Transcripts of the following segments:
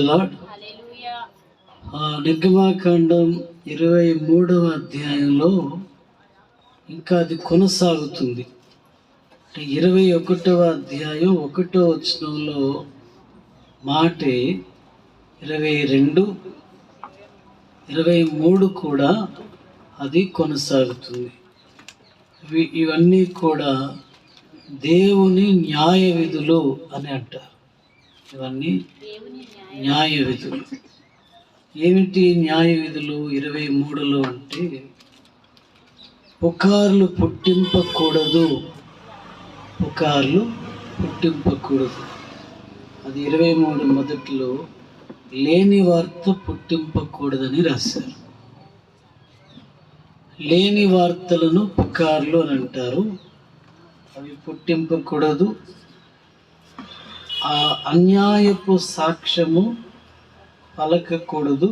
Lord. నిర్గమాకాండం 23వ అధ్యాయంలో ఇంకా అది కొనసాగుతుంది. 21వ అధ్యాయం 1వ వచనంలో మాటే 22, 23 కూడా అది కొనసాగుతుంది. ఇవన్నీ కూడా దేవుని న్యాయ విధులు అని అంటారు. ఇవన్నీ న్యాయ విధులు. ఏమిటి న్యాయ విధులు 23లో అంటే, పుకార్లు పుట్టింపకూడదు. అది 23 మొదట్లో లేని వార్త పుట్టింపకూడదని రాశారు. లేని వార్తలను పుకార్లు అని అంటారు. అవి పుట్టింపకూడదు. ఆ అన్యాయపు సాక్ష్యము పలకకూడదు.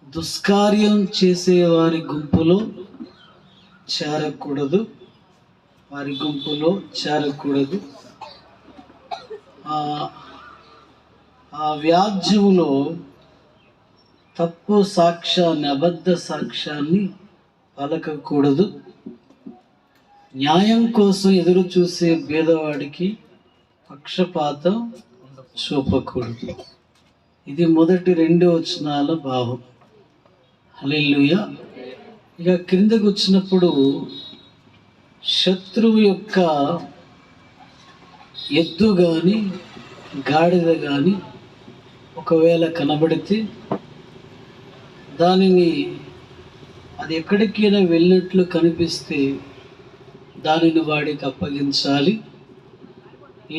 దుష్కార్యం చేసే వారి గుంపులో చేరకూడదు. ఆ వ్యాజ్యములో తప్పు సాక్ష్యాన్ని, అబద్ధ సాక్ష్యాన్ని పలకకూడదు. న్యాయం కోసం ఎదురు చూసే పేదవాడికి పక్షపాతం చూపకూడదు. ఇది మొదటి 2 వచనాల భావం. హల్లెలూయా. ఇక క్రిందకు వచ్చినప్పుడు, శత్రువు యొక్క ఎద్దు కానీ గాడిద కానీ ఒకవేళ కనబడితే దానిని, అది ఎక్కడికైనా వెళ్ళినట్లు కనిపిస్తే దానిని వాడికి అప్పగించాలి.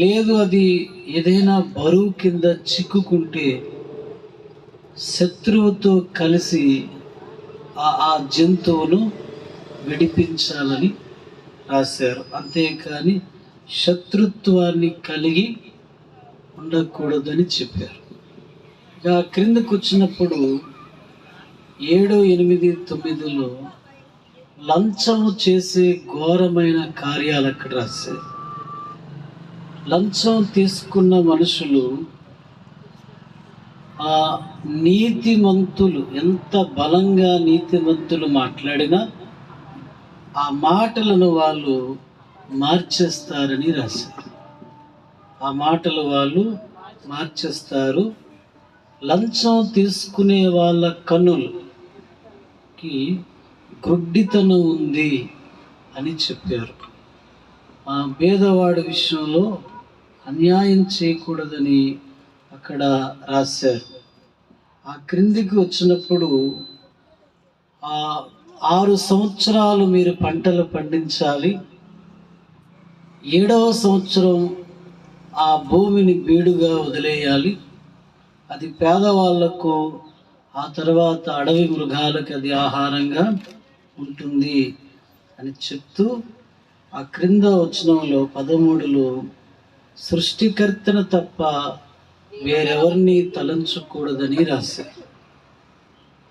లేదు అది ఏదైనా బరువు కింద చిక్కుకుంటే శత్రువుతో కలిసి ఆ జంతువును విడిపించాలని రాశారు. అంతేకాని శత్రుత్వాన్ని కలిగి ఉండకూడదని చెప్పారు. ఇక క్రిందకు వచ్చినప్పుడు 7, 8, 9లో లంచము చేసే ఘోరమైన కార్యాలు అక్కడ రాశారు. లంచం తీసుకున్న మనుషులు, ఆ నీతిమంతులు ఎంత బలంగా నీతిమంతులు మాట్లాడినా ఆ మాటలను వాళ్ళు మార్చేస్తారని రాశారు. లంచం తీసుకునే వాళ్ళ కన్నులకి గుడ్డితనం ఉంది అని చెప్పారు. ఆ పేదవాడి విషయంలో అన్యాయం చేయకూడదని అక్కడ రాశారు. ఆ క్రిందికి వచ్చినప్పుడు, 6 సంవత్సరాలు మీరు పంటలు పండించాలి, 7వ సంవత్సరం ఆ భూమిని బీడుగా వదిలేయాలి, అది పేదవాళ్లకు, ఆ తర్వాత అడవి మృగాలకు అది ఆహారంగా ఉంటుంది అని చెప్తూ, ఆ క్రింద వచనంలో 13లో సృష్టికర్తను తప్ప వేరెవరిని తలంచకూడదని రాశారు.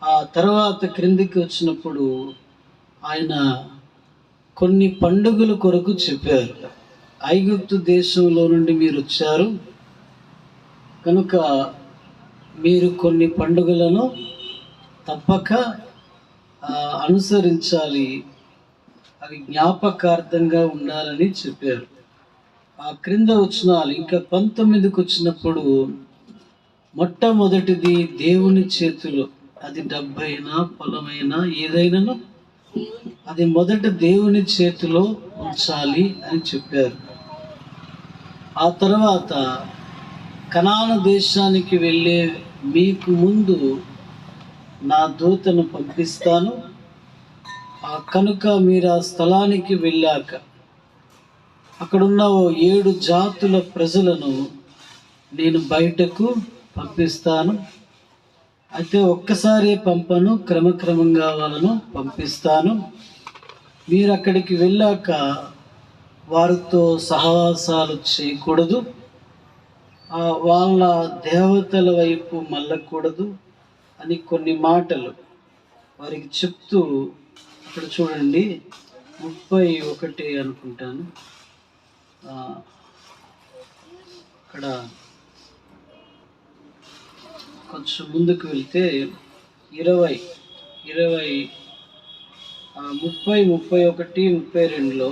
ఆ తర్వాత క్రిందికి వచ్చినప్పుడు ఆయన కొన్ని పండుగల కొరకు చెప్పారు. ఐగుప్తు దేశంలో నుండి మీరు వచ్చారు కనుక మీరు కొన్ని పండుగలను తప్పక అనుసరించాలి, అవి జ్ఞాపకార్థంగా ఉండాలని చెప్పారు. ఆ క్రింద వచనాలు ఇంకా 19కి వచ్చినప్పుడు, మొట్టమొదటిది దేవుని చేతిలో, అది డబ్బైనా పొలమైనా ఏదైనాను అది మొదట దేవుని చేతిలో ఉంచాలి అని చెప్పారు. ఆ తర్వాత కనాను దేశానికి వెళ్ళే మీకు ముందు నా దూతను పంపిస్తాను, కనుక మీరు ఆ స్థలానికి వెళ్ళాక అక్కడున్న 7 జాతుల ప్రజలను నేను బయటకు పంపిస్తాను. అయితే ఒక్కసారి పంపను, క్రమక్రమంగా వాళ్ళను పంపిస్తాను. మీరు అక్కడికి వెళ్ళాక వారితో సహవాసాలు చేయకూడదు, వాళ్ళ దేవతల వైపు మళ్ళకూడదు అని కొన్ని మాటలు వారికి చెప్తూ, అక్కడ చూడండి 31 అనుకుంటాను, అక్కడ కొంచెం ముందుకు వెళ్తే 20 20 30 31 32లో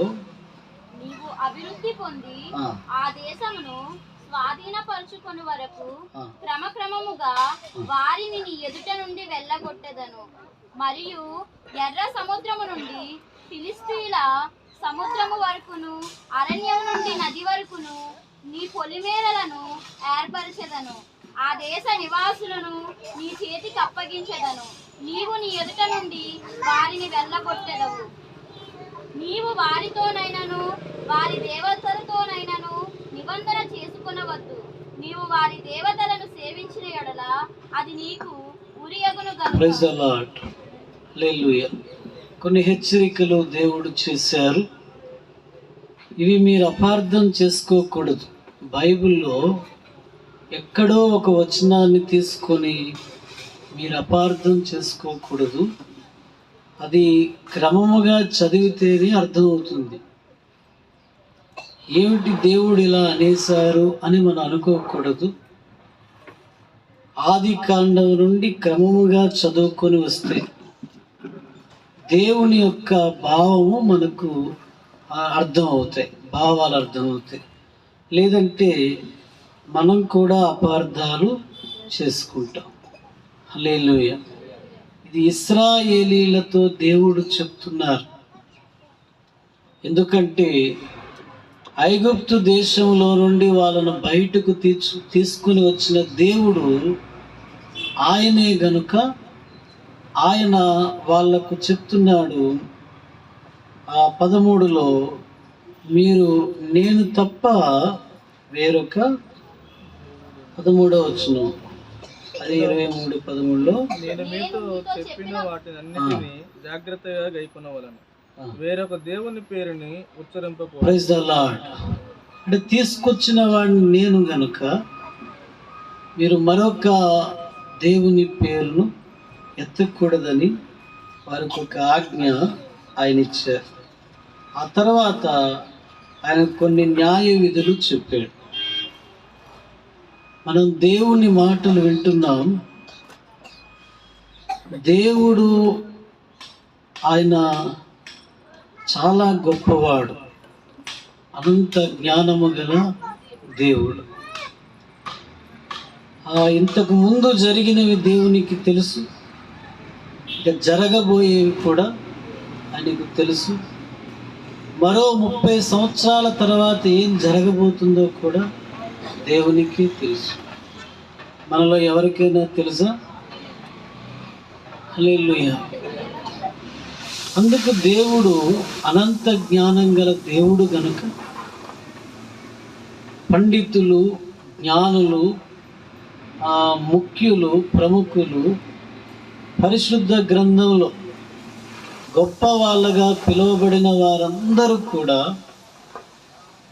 నీవు అభివృద్ధి పొంది ఆ దేశమును స్వాధీనపరచుకొని వరకు క్రమక్రమముగా వారిని నీ ఎదుట నుండి వెళ్ళగొట్టెదను. మరియు ఎర్ర సముద్రము నుండి ఫిలిష్తీయుల సముద్రము వరకును అరణ్యం నుండి నది వరకును నీ పొలిమేరలను ఏర్పరచెదను. ఆ దేశ నివాసులను నీ చేతికి అప్పగించెదను. నీవు నీ ఎదుట నుండి వారిని వెళ్ళగొట్టెదవు. నీవు వారితోనైనను వారి దేవతలతోనైనను నిబంధన చేసుకొనవద్దు. నీవు వారి దేవతలను సేవించిన యెడల అది నీకు ఉరియగును గనుక. కొన్ని హెచ్చరికలు దేవుడు చేశారు. ఇవి మీరు అపార్థం చేసుకోకూడదు. బైబిల్లో ఎక్కడో ఒక వచనాన్ని తీసుకొని మీరు అపార్థం చేసుకోకూడదు. అది క్రమముగా చదివితేనే అర్థమవుతుంది. ఏమిటి దేవుడు ఇలా అనేశారు అని మనం అనుకోకూడదు. ఆది కాండం నుండి క్రమముగా చదువుకొని వస్తే దేవుని యొక్క భావము మనకు అర్థమవుతాయి, భావాలు అర్థమవుతాయి. లేదంటే మనం కూడా అపార్థాలు చేసుకుంటాం. హల్లెలూయా. ఇది ఇశ్రాయేలీలతో దేవుడు చెప్తున్నారు. ఎందుకంటే ఐగుప్తు దేశంలో నుండి వాళ్ళను బయటకు తీసుకుని వచ్చిన దేవుడు ఆయనే గనుక ఆయన వాళ్లకు చెప్తున్నాడు. ఆ 13లో మీరు నేను తప్ప వేరొక 13వ వచనం, అది 23:13లో నేను మీతో చెప్పిన వాటినన్నిటిని జాగ్రత్తగా గైకొనవలెను, వేరొక దేవుని పేరుని ఉచ్చరింపకూడదు. Praise the lord. అంటే తీసుకొచ్చిన వాడిని నేను గనుక మీరు మరొక దేవుని పేరును ఎత్తకూడదని వారికి ఒక ఆజ్ఞ ఆయన ఇచ్చారు. ఆ తర్వాత ఆయన కొన్ని న్యాయ విధులు చెప్పాడు. మనం దేవుని మాటలు వింటున్నాం. దేవుడు ఆయన చాలా గొప్పవాడు, అనంత జ్ఞానము గల దేవుడు. ఇంతకు ముందు జరిగినవి దేవునికి తెలుసు, ఇక జరగబోయేవి కూడా ఆయనకు తెలుసు. మరో 30 సంవత్సరాల తర్వాత ఏం జరగబోతుందో కూడా దేవునికి తెలుసు. మనలో ఎవరికైనా తెలుసా? హల్లెలూయా. అందుకు దేవుడు అనంత జ్ఞానం గల దేవుడు గనుక పండితులు, జ్ఞానులు, ముఖ్యులు, ప్రముఖులు పరిశుద్ధ గ్రంథంలో గొప్ప వాళ్ళగా పిలువబడిన వారందరూ కూడా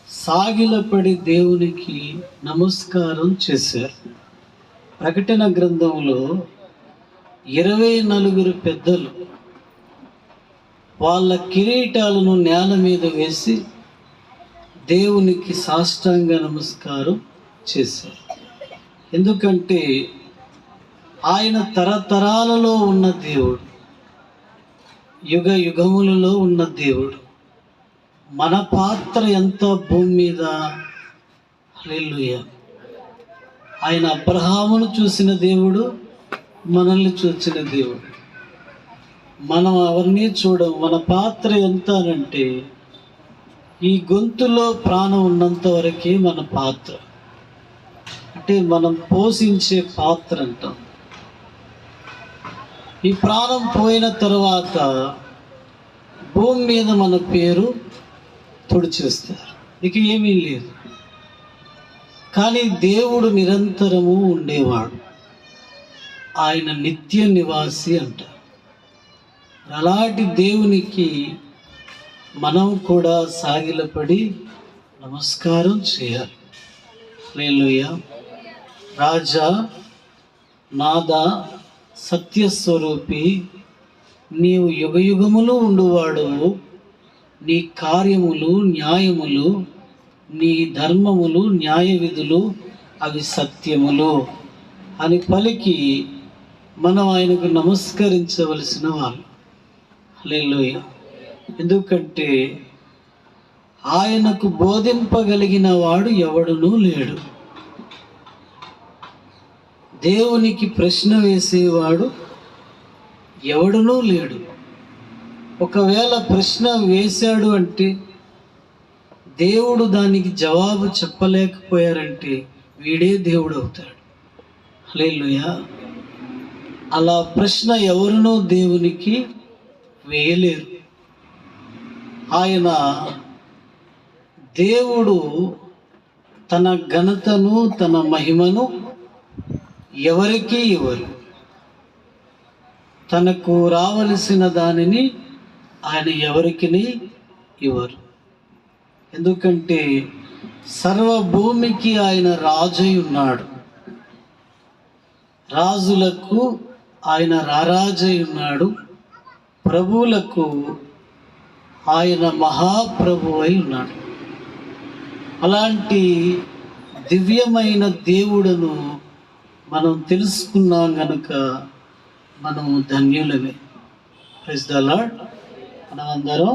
సాగిలపడి దేవునికి నమస్కారం చేశారు. ప్రకటన గ్రంథంలో 24 పెద్దలు వాళ్ళ కిరీటాలను నేల మీద వేసి దేవునికి సాష్టాంగ నమస్కారం చేశారు. ఎందుకంటే ఆయన తరతరాలలో ఉన్న దేవుడు, యుగ యుగములలో ఉన్న దేవుడు. మన పాత్ర ఎంత భూమి మీద? హల్లెలూయా. ఆయన అబ్రహామును చూసిన దేవుడు, మనల్ని చూసిన దేవుడు. మనం అవన్నీ చూడం. మన పాత్ర ఎంత అనంటే ఈ గొంతులో ప్రాణం ఉన్నంత వరకే మన పాత్ర, అంటే మనం పోషించే పాత్ర అంటాం. ఈ ప్రాణం పోయిన తర్వాత భూమి మీద మన పేరు తుడిచేస్తారు, ఇక ఏమీ లేదు. కానీ దేవుడు నిరంతరము ఉండేవాడు, ఆయన నిత్య నివాసి అంటారు. అలాంటి దేవునికి మనం కూడా సాగిలపడి నమస్కారం చేయాలి. హల్లెలూయా. రాజా, నాదా, సత్యస్వరూపి, నీవు యుగయుగములు ఉండువాడు. నీ కార్యములు న్యాయములు, నీ ధర్మములు న్యాయ విధులు అవి సత్యములు. అని పలికి మనం ఆయనకు నమస్కరించవలసిన వాళ్ళు. హల్లెలూయా. ఎందుకంటే ఆయనకు బోధింపగలిగిన వాడు ఎవడునూ లేడు. దేవునికి ప్రశ్న వేసేవాడు ఎవడునూ లేడు. ఒకవేళ ప్రశ్న వేశాడు అంటే దేవుడు దానికి జవాబు చెప్పలేకపోయారంటే వీడే దేవుడు అవుతాడు. హల్లెలూయా. అలా ప్రశ్న ఎవరునూ దేవునికి వేయలేరు. ఆయన దేవుడు తన ఘనతను తన మహిమను ఎవరికీ ఇవ్వరు. తనకు రావలసిన దానిని ఆయన ఎవరికి ఇవ్వరు. ఎందుకంటే సర్వభూమికి ఆయన రాజై ఉన్నాడు. రాజులకు ఆయన రారాజై ఉన్నాడు. ప్రభువులకు ఆయన మహాప్రభు అయి ఉన్నాడు. అలాంటి దివ్యమైన దేవుడును మనం తెలుసుకున్నాం గనుక మనము ధన్యులమే. Praise the lord. మనమందరం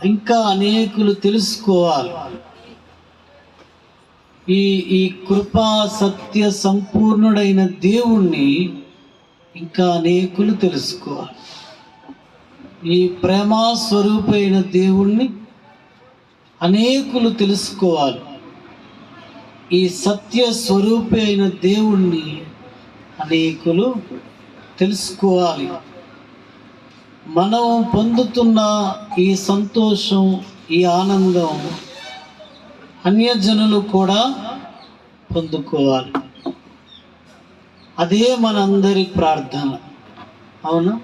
ఇంకా అనేకులు తెలుసుకోవాలి. ఈ కృపా సత్య సంపూర్ణుడైన దేవుణ్ణి ఇంకా అనేకులు తెలుసుకోవాలి. ఈ ప్రేమ స్వరూపైన దేవుణ్ణి అనేకులు తెలుసుకోవాలి. ఈ సత్య స్వరూపి అయిన దేవుణ్ణి అనేకులు తెలుసుకోవాలి. మనం పొందుతున్న ఈ సంతోషం, ఈ ఆనందం అన్యజనులు కూడా పొందుకోవాలి. అదే మనందరి ప్రార్థన. అవునా?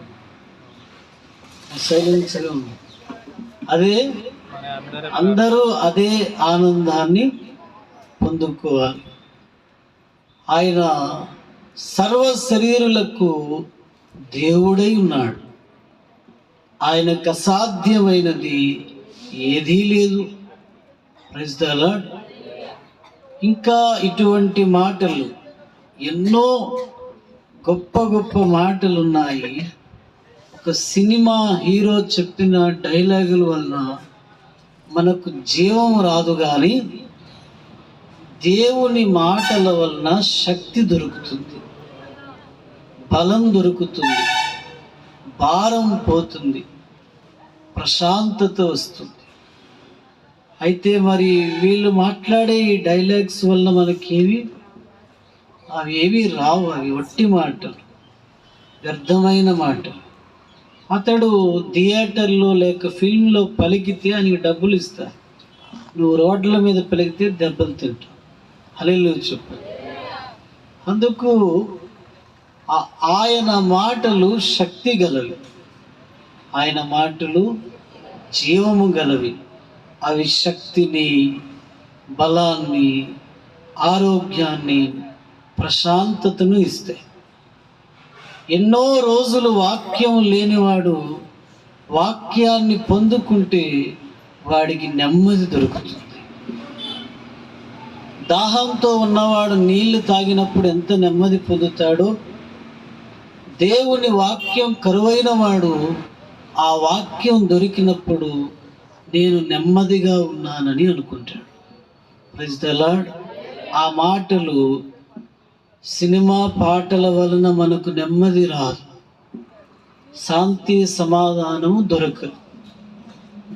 సైలెన్స్గా ఉంది. అదే అందరూ అదే ఆనందాన్ని పొందుకోవాలి. ఆయన సర్వ శరీరులకు దేవుడై ఉన్నాడు. ఆయనకు అసాధ్యమైనది ఏదీ లేదు. Praise the lord. ఇంకా ఇటువంటి మాటలు ఎన్నో గొప్ప గొప్ప మాటలు ఉన్నాయి. ఒక సినిమా హీరో చెప్పిన డైలాగుల వలన మనకు జీవం రాదు, కానీ దేవుని మాటల వలన శక్తి దొరుకుతుంది, బలం దొరుకుతుంది, భారం పోతుంది, ప్రశాంతత వస్తుంది. అయితే మరి వీళ్ళు మాట్లాడే ఈ డైలాగ్స్ వలన మనకేవి అవి రావు. అవి ఒట్టి మాటలు, వ్యర్థమైన మాటలు. అతడు థియేటర్లో లేక ఫిల్మ్లో పలికితే ఆయనకి డబ్బులు ఇస్తారు. నువ్వు రోడ్ల మీద పలికితే దెబ్బలు తింటావు. హల్లెలూయా చెప్పు. అందుకు ఆయన మాటలు శక్తి గలవి, ఆయన మాటలు జీవము గలవి. అవి శక్తిని, బలాన్ని, ఆరోగ్యాన్ని, ప్రశాంతతను ఇస్తాయి. ఎన్నో రోజులు వాక్యం లేనివాడు వాక్యాన్ని పొందుకుంటే వాడికి నెమ్మది దొరుకుతుంది. దాహంతో ఉన్నవాడు నీళ్లు తాగినప్పుడు ఎంత నెమ్మది పొందుతాడో, దేవుని వాక్యం కరువైన వాడు ఆ వాక్యం దొరికినప్పుడు నేను నెమ్మదిగా ఉన్నానని అనుకుంటాడు. Praise the lord. ఆ మాటలు సినిమా పాటల వలన మనకు నెమ్మది రాదు, శాంతి సమాధానం దొరకదు.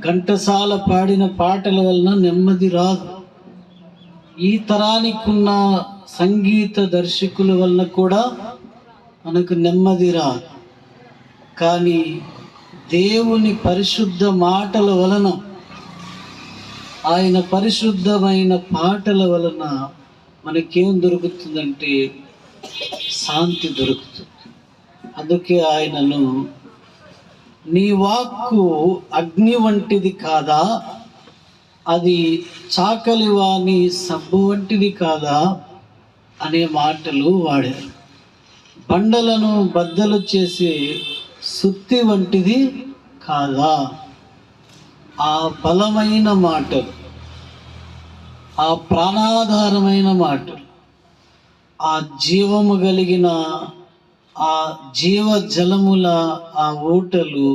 ఘంటసాల పాడిన పాటల వలన నెమ్మది రాదు. ఈ తరానికి ఉన్న సంగీత దర్శకుల వలన కూడా మనకు నెమ్మది రాదు. కానీ దేవుని పరిశుద్ధ మాటల వలన, ఆయన పరిశుద్ధమైన పాటల వలన మనకేం దొరుకుతుందంటే శాంతి దొరుకుతుంది. అందుకే ఆయనను నీ వాక్కు అగ్ని వంటిది కాదా, అది చాకలి వాని సబ్బు వంటిది కాదా అనే మాటలు వాడారు. బండలను బద్దలు చేసే సుత్తి వంటిది కాదా. ఆ బలమైన మాటలు, ఆ ప్రాణాధారమైన మాటలు, ఆ జీవము కలిగిన ఆ జీవ జలముల ఆ ఊటలు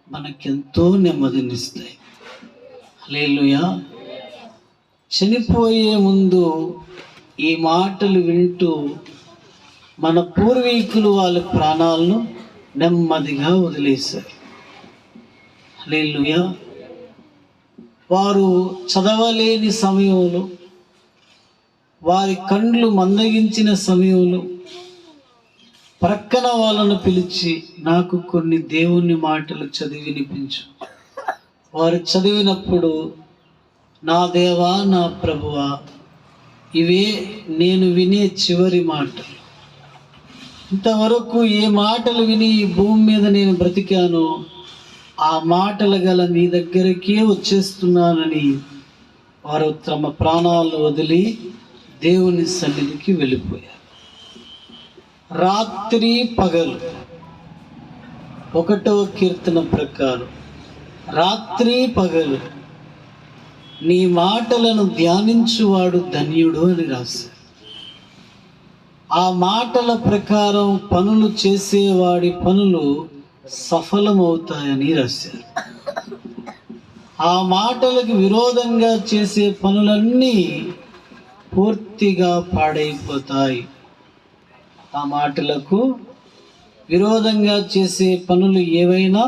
మనకెంతో నెమ్మదినిస్తాయి. హల్లెలూయా. చనిపోయే ముందు ఈ మాటలు వింటూ మన పూర్వీకులు వాళ్ళ ప్రాణాలను నెమ్మదిగా వదిలేశారు. హల్లెలూయా. వారు చదవలేని సమయంలో, వారి కండ్లు మందగించిన సమయంలో ప్రక్కన వాళ్ళను పిలిచి, నాకు కొన్ని దేవుని మాటలు చదివి వినిపించు. వారు చదివినప్పుడు, నా దేవా, నా ప్రభువా, ఇవే నేను వినే చివరి మాటలు. ఇంతవరకు ఏ మాటలు విని ఈ భూమి మీద నేను బ్రతికానో ఆ మాటలు గల నీ దగ్గరికే వచ్చేస్తున్నానని వారు తమ ప్రాణాలను వదిలి దేవుని సన్నిధికి వెళ్ళిపోయారు. రాత్రి పగలు 1వ కీర్తన ప్రకారం రాత్రి పగలు నీ మాటలను ధ్యానించువాడు ధన్యుడు అని రాశారు. ఆ మాటల ప్రకారం పనులు చేసేవాడి పనులు సఫలమవుతాయని రాశారు. ఆ మాటలకు విరోధంగా చేసే పనులన్నీ పూర్తిగా పాడైపోతాయి. ఆ మాటలకు విరోధంగా చేసే పనులు ఏవైనా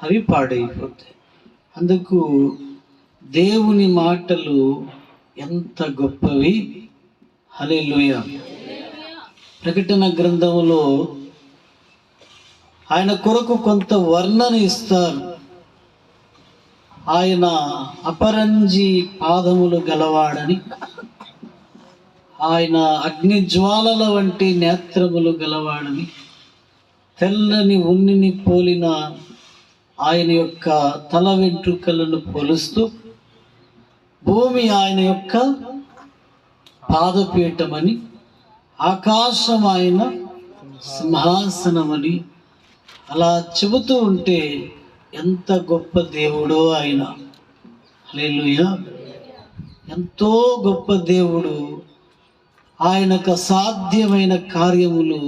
అవి పాడైపోతాయి. అందుకు దేవుని మాటలు ఎంత గొప్పవి. హల్లెలూయా. ప్రకటన గ్రంథంలో ఆయన కొరకు కొంత వర్ణన ఇస్తారు. ఆయన అపరంజి పాదములు గలవాడని, ఆయన అగ్నిజ్వాలల వంటి నేత్రములు గలవాడని, తెల్లని ఉన్నిని పోలిన ఆయన యొక్క తల వెంట్రుకలను పోలుస్తూ, భూమి ఆయన యొక్క పాదపీఠమని, ఆకాశం ఆయన సింహాసనమని అలా చెబుతూ ఉంటే ఎంత గొప్ప దేవుడో ఆయన. హల్లెలూయా. ఎంతో గొప్ప దేవుడు. ఆయనకు అసాధ్యమైన కార్యములు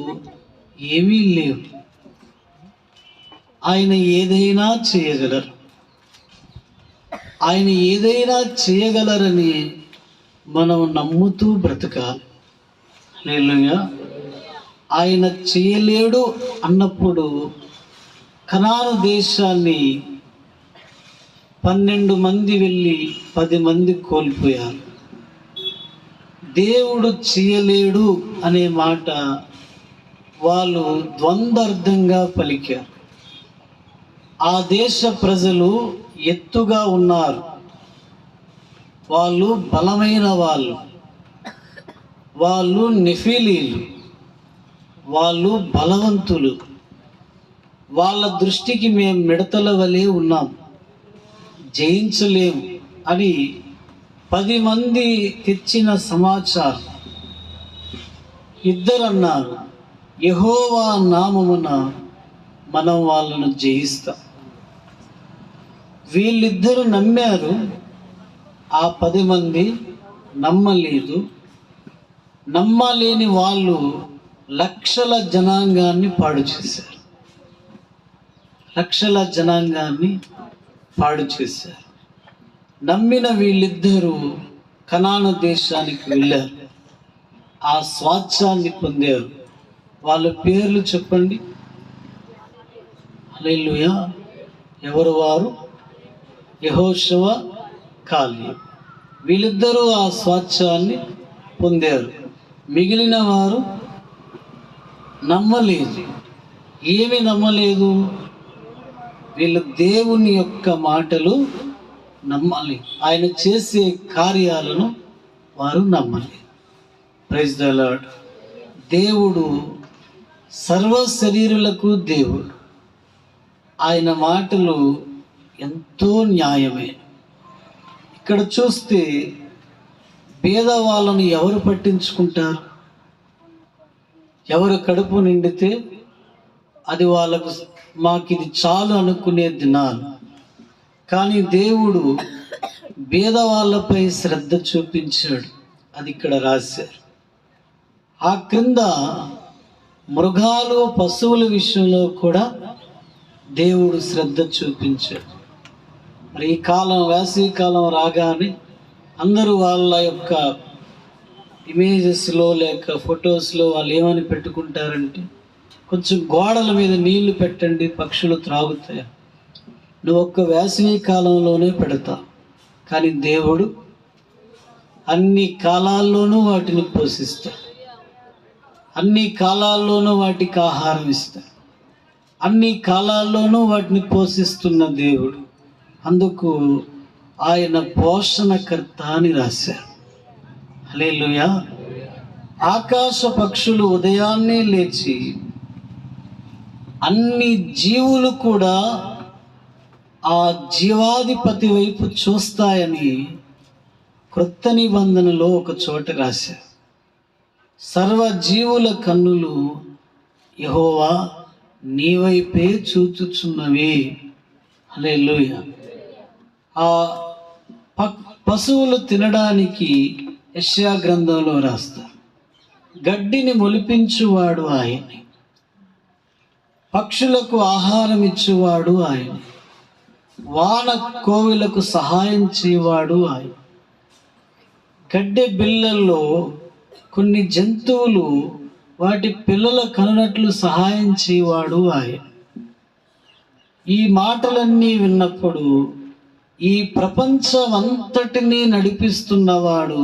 ఏమీ లేవు. ఆయన ఏదైనా చేయగలరు. ఆయన ఏదైనా చేయగలరని మనం నమ్ముతూ బ్రతకాలి. హల్లెలూయా. ఆయన చేయలేడు అన్నప్పుడు కనాను దేశాన్ని 12 మంది వెళ్ళి 10 మంది కోల్పోయారు. దేవుడు చేయలేడు అనే మాట వాళ్ళు ద్వంద్వార్థంగా పలికారు. ఆ దేశ ప్రజలు ఎత్తుగా ఉన్నారు, వాళ్ళు బలమైన వాళ్ళు నెఫీలీలు, వాళ్ళు బలవంతులు. వాళ్ళ దృష్టికి మేము మిడతల వలె ఉన్నాం, జయించలేము అని 10 మంది తెచ్చిన సమాచారం. ఇద్దరన్నారు, యెహోవా నామమున మనం వాళ్ళను జయిస్తాం. వీళ్ళిద్దరూ నమ్మారు, ఆ 10 మంది నమ్మలేదు. నమ్మలేని వాళ్ళు లక్షల జనాంగాన్ని పాడు చేశారు. లక్షల జనాంగాన్ని పాడు చేశారు. నమ్మిన వీళ్ళిద్దరూ కనాను దేశానికి వెళ్ళారు, ఆ స్వాస్థ్యాన్ని పొందారు. వాళ్ళ పేర్లు చెప్పండి. హల్లెలూయా. ఎవరు వారు? యెహోషువ, కాలేబు. వీళ్ళిద్దరూ ఆ స్వాస్థ్యాన్ని పొందారు. మిగిలిన వారు నమ్మలేదు. ఏమి నమ్మలేదు? వీళ్ళు దేవుని యొక్క మాటలు నమ్మాలి, ఆయన చేసే కార్యాలను వారు నమ్మాలి. Praise the lord. దేవుడు సర్వ శరీరులకు దేవుడు. ఆయన మాటలు ఎంతో న్యాయమే. ఇక్కడ చూస్తే పేదవాళ్ళను ఎవరు పట్టించుకుంటారు? ఎవరు కడుపు నిండితే అది వాళ్ళకు మాకు ఇది చాలు అనుకునే దినాలు. కానీ దేవుడు పేదవాళ్ళపై శ్రద్ధ చూపించాడు. అది ఇక్కడ రాశారు. ఆ క్రింద మృగాలు పశువుల విషయంలో కూడా దేవుడు శ్రద్ధ చూపించాడు. మరి ఈ కాలం, వేసవి కాలం రాగానే అందరూ వాళ్ళ యొక్క ఇమేజెస్లో లేక ఫొటోస్లో వాళ్ళు ఏమని పెట్టుకుంటారంటే, కొంచెం గోడల మీద నీళ్లు పెట్టండి పక్షులు త్రాగుతాయి. నువ్వు ఒక్క వేసవి కాలంలోనే పెడతావు, కానీ దేవుడు అన్ని కాలాల్లోనూ వాటిని పోషిస్తాడు, అన్ని కాలాల్లోనూ వాటికి ఆహారం ఇస్తాడు, అన్ని కాలాల్లోనూ వాటిని పోషిస్తున్న దేవుడు. అందుకు ఆయన పోషణకర్త అని రాశారు. హల్లెలూయా. ఆకాశ పక్షులు ఉదయాన్నే లేచి అన్ని జీవులు కూడా ఆ జీవాధిపతి వైపు చూస్తాయని క్రొత్త నిబంధనలో ఒక చోట రాశారు. సర్వజీవుల కన్నులు యెహోవా నీ వైపే చూచుచున్నవి. హల్లెలూయా. ఆ పశువులు తినడానికి యెషయా గ్రంథంలో రాస్తారు, గడ్డిని మొలిపించువాడు ఆయనే, పక్షులకు ఆహారం ఇచ్చేవాడు ఆయన, వాన కోవిలకు సహాయం చేయవాడు ఆయన. గడ్డె బిళ్ళల్లో కొన్ని జంతువులు వాటి పిల్లల కనునట్లు సహాయం చేయవాడు ఆయన. ఈ మాటలన్నీ విన్నప్పుడు ఈ ప్రపంచం అంతటినీ నడిపిస్తున్నవాడు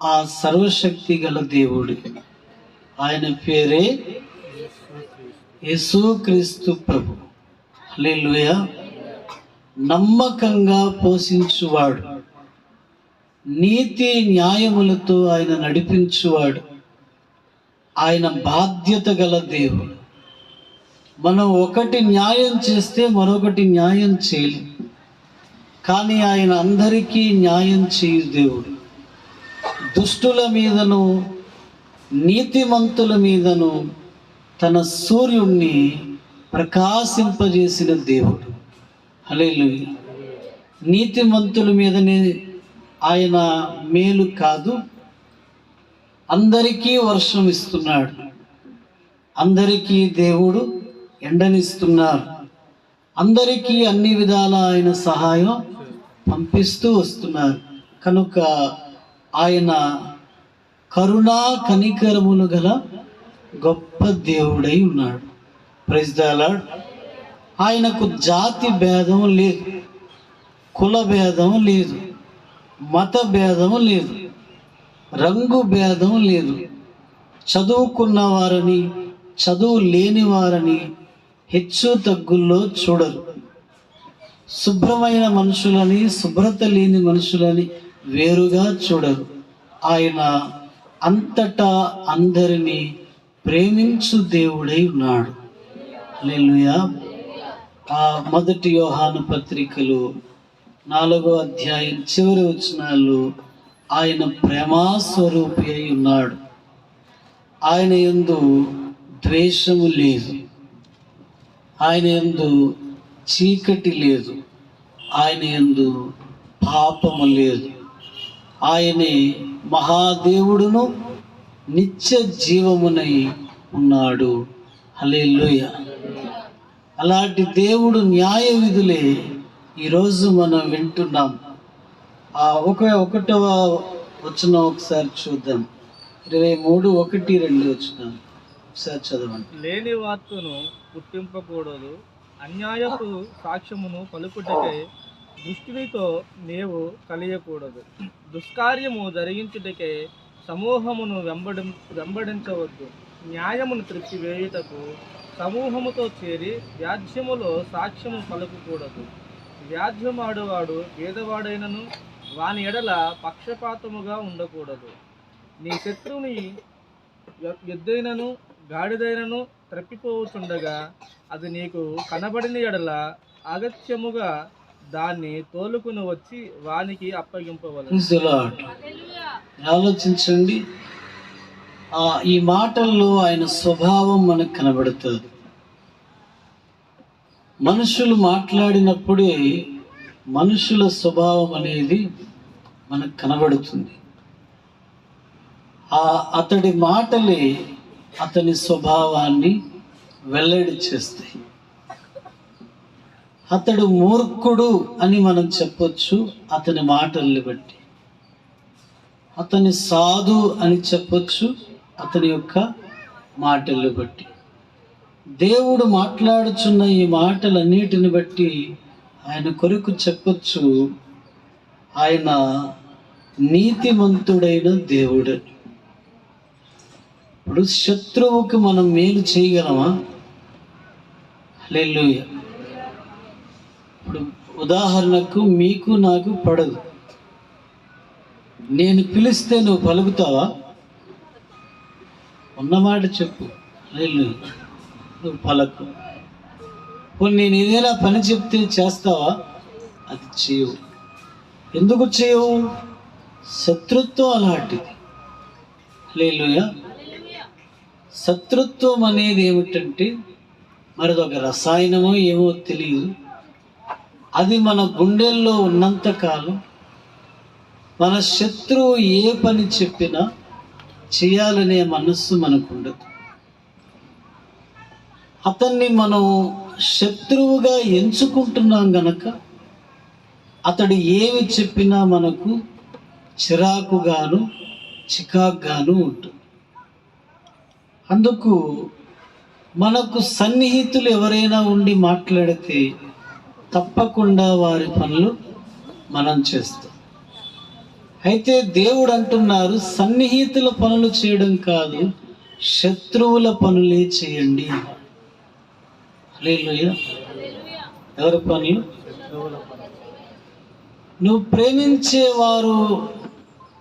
ఆ సర్వశక్తి గల దేవుడు. ఆయన పేరే యేసుక్రీస్తు ప్రభు. హల్లెలూయా. నమ్మకంగా పోషించువాడు, నీతి న్యాయములతో ఆయన నడిపించువాడు, ఆయన బాధ్యత గల దేవుడు. మనం ఒకటి న్యాయం చేస్తే మరొకటి న్యాయం చేయలేం, కానీ ఆయన అందరికీ న్యాయం చేయు దేవుడు. దుష్టుల మీదను నీతిమంతుల మీదను తన సూర్యుణ్ణి ప్రకాశింపజేసిన దేవుడు. హల్లెలూయా. నీతిమంతుల మీదనే ఆయన మేలు కాదు, అందరికీ వర్షం ఇస్తున్నాడు, అందరికీ దేవుడు ఎండనిస్తున్నారు, అందరికీ అన్ని విధాల ఆయన సహాయం పంపిస్తూ వస్తున్నారు. కనుక ఆయన కరుణా కనికరములు గల గొప్ప దేవుడై ఉన్నాడు. Praise the lord. ఆయనకు జాతి భేదం లేదు, కుల భేదం లేదు, మత భేదం లేదు, రంగు భేదం లేదు. చదువుకున్న వారని చదువు లేని వారని హెచ్చు తగ్గుల్లో చూడరు. శుభ్రమైన మనుషులని శుభ్రత లేని మనుషులని వేరుగా చూడరు. ఆయన అంతటా అందరినీ ప్రేమించు దేవుడై ఉన్నాడు. హల్లెలూయా. ఆ మొదటి యోహాను పత్రికలు 4వ అధ్యాయం చివరి వచనాలు, ఆయన ప్రేమాస్వరూపి అయి ఉన్నాడు, ఆయన యందు ద్వేషము లేదు, ఆయన యందు చీకటి లేదు, ఆయన యందు పాపము లేదు, ఆయనే మహాదేవుడును నిత్య జీవమునై ఉన్నాడు. హల్లెలూయా. అలాంటి దేవుడు న్యాయ విధులే ఈరోజు మనం వింటున్నాం. ఆ 1వ వచనం ఒకసారి చూద్దాం. 23:1-2 వచనం ఒకసారి చదవండి. లేని వార్తను పుట్టింపకూడదు, అన్యాయపు సాక్ష్యమును పలుకుటకై దుష్టునితో నీవు కలియకూడదు, దుష్కార్యము జరిగించుటకై సమూహమును వెంబడించవద్దు, న్యాయమును త్రిప్పివేయుటకు సమూహముతో చేరి వ్యాజ్యములో సాక్ష్యము పలుకకూడదు. వ్యాజ్యమాడువాడు పేదవాడైనను వాని ఎడల పక్షపాతముగా ఉండకూడదు. నీ శత్రువుని ఎద్దైనను గాడిదైనను త్రప్పిపోవచుండగా అది నీకు కనబడిన ఎడల అగత్యముగా దాన్ని తోలుకుని వచ్చి వానికి అప్పగింపవలెను. ఆలోచించండి. ఈ మాటల్లో ఆయన స్వభావం మనకు కనబడుతుంది. మనుషులు మాట్లాడినప్పుడే మనుషుల స్వభావం అనేది మనకు కనబడుతుంది. అతడి మాటలే అతని స్వభావాన్ని వెల్లడి చేస్తాయి. అతడు మూర్ఖుడు అని మనం చెప్పొచ్చు అతని మాటల్ని బట్టి. అతని సాధు అని చెప్పొచ్చు అతని యొక్క మాటల్ని బట్టి. దేవుడు మాట్లాడుచున్న ఈ మాటలన్నిటిని బట్టి ఆయన కొరకు చెప్పొచ్చు ఆయన నీతిమంతుడైన దేవుడు. ఇప్పుడు శత్రువుకి మనం మేలు చేయగలమా? హల్లెలూయా. ఇప్పుడు ఉదాహరణకు మీకు నాకు పడదు, నేను పిలిస్తే నువ్వు పలుకుతావా? ఉన్నమాట చెప్పు. హల్లెలూయా. నువ్వు పలకు. ఇప్పుడు నేను ఏదైనా పని చెప్తే చేస్తావా? అది చేయవు. ఎందుకు చేయవు? శత్రుత్వం అలాంటిది. హల్లెలూయా. శత్రుత్వం అనేది ఏమిటంటే మరొక రసాయనమో ఏమో తెలియదు. అది మన గుండెల్లో ఉన్నంతకాలం మన శత్రువు ఏ పని చెప్పినా చేయాలనే మనస్సు మనకు ఉండదు. అతన్ని మనం శత్రువుగా ఎంచుకుంటున్నాం గనక అతడు ఏమి చెప్పినా మనకు చిరాకుగాను చికాకుగాను ఉంటుంది. అందుకు మనకు సన్నిహితులు ఎవరైనా ఉండి మాట్లాడితే తప్పకుండా వారి పనులు మనం చేస్తాం. అయితే దేవుడు అంటున్నారు, సన్నిహితుల పనులు చేయడం కాదు, శత్రువుల పనులే చేయండి. హల్లెలూయా. ఎవరి పనులు? నువ్వు ప్రేమించేవారు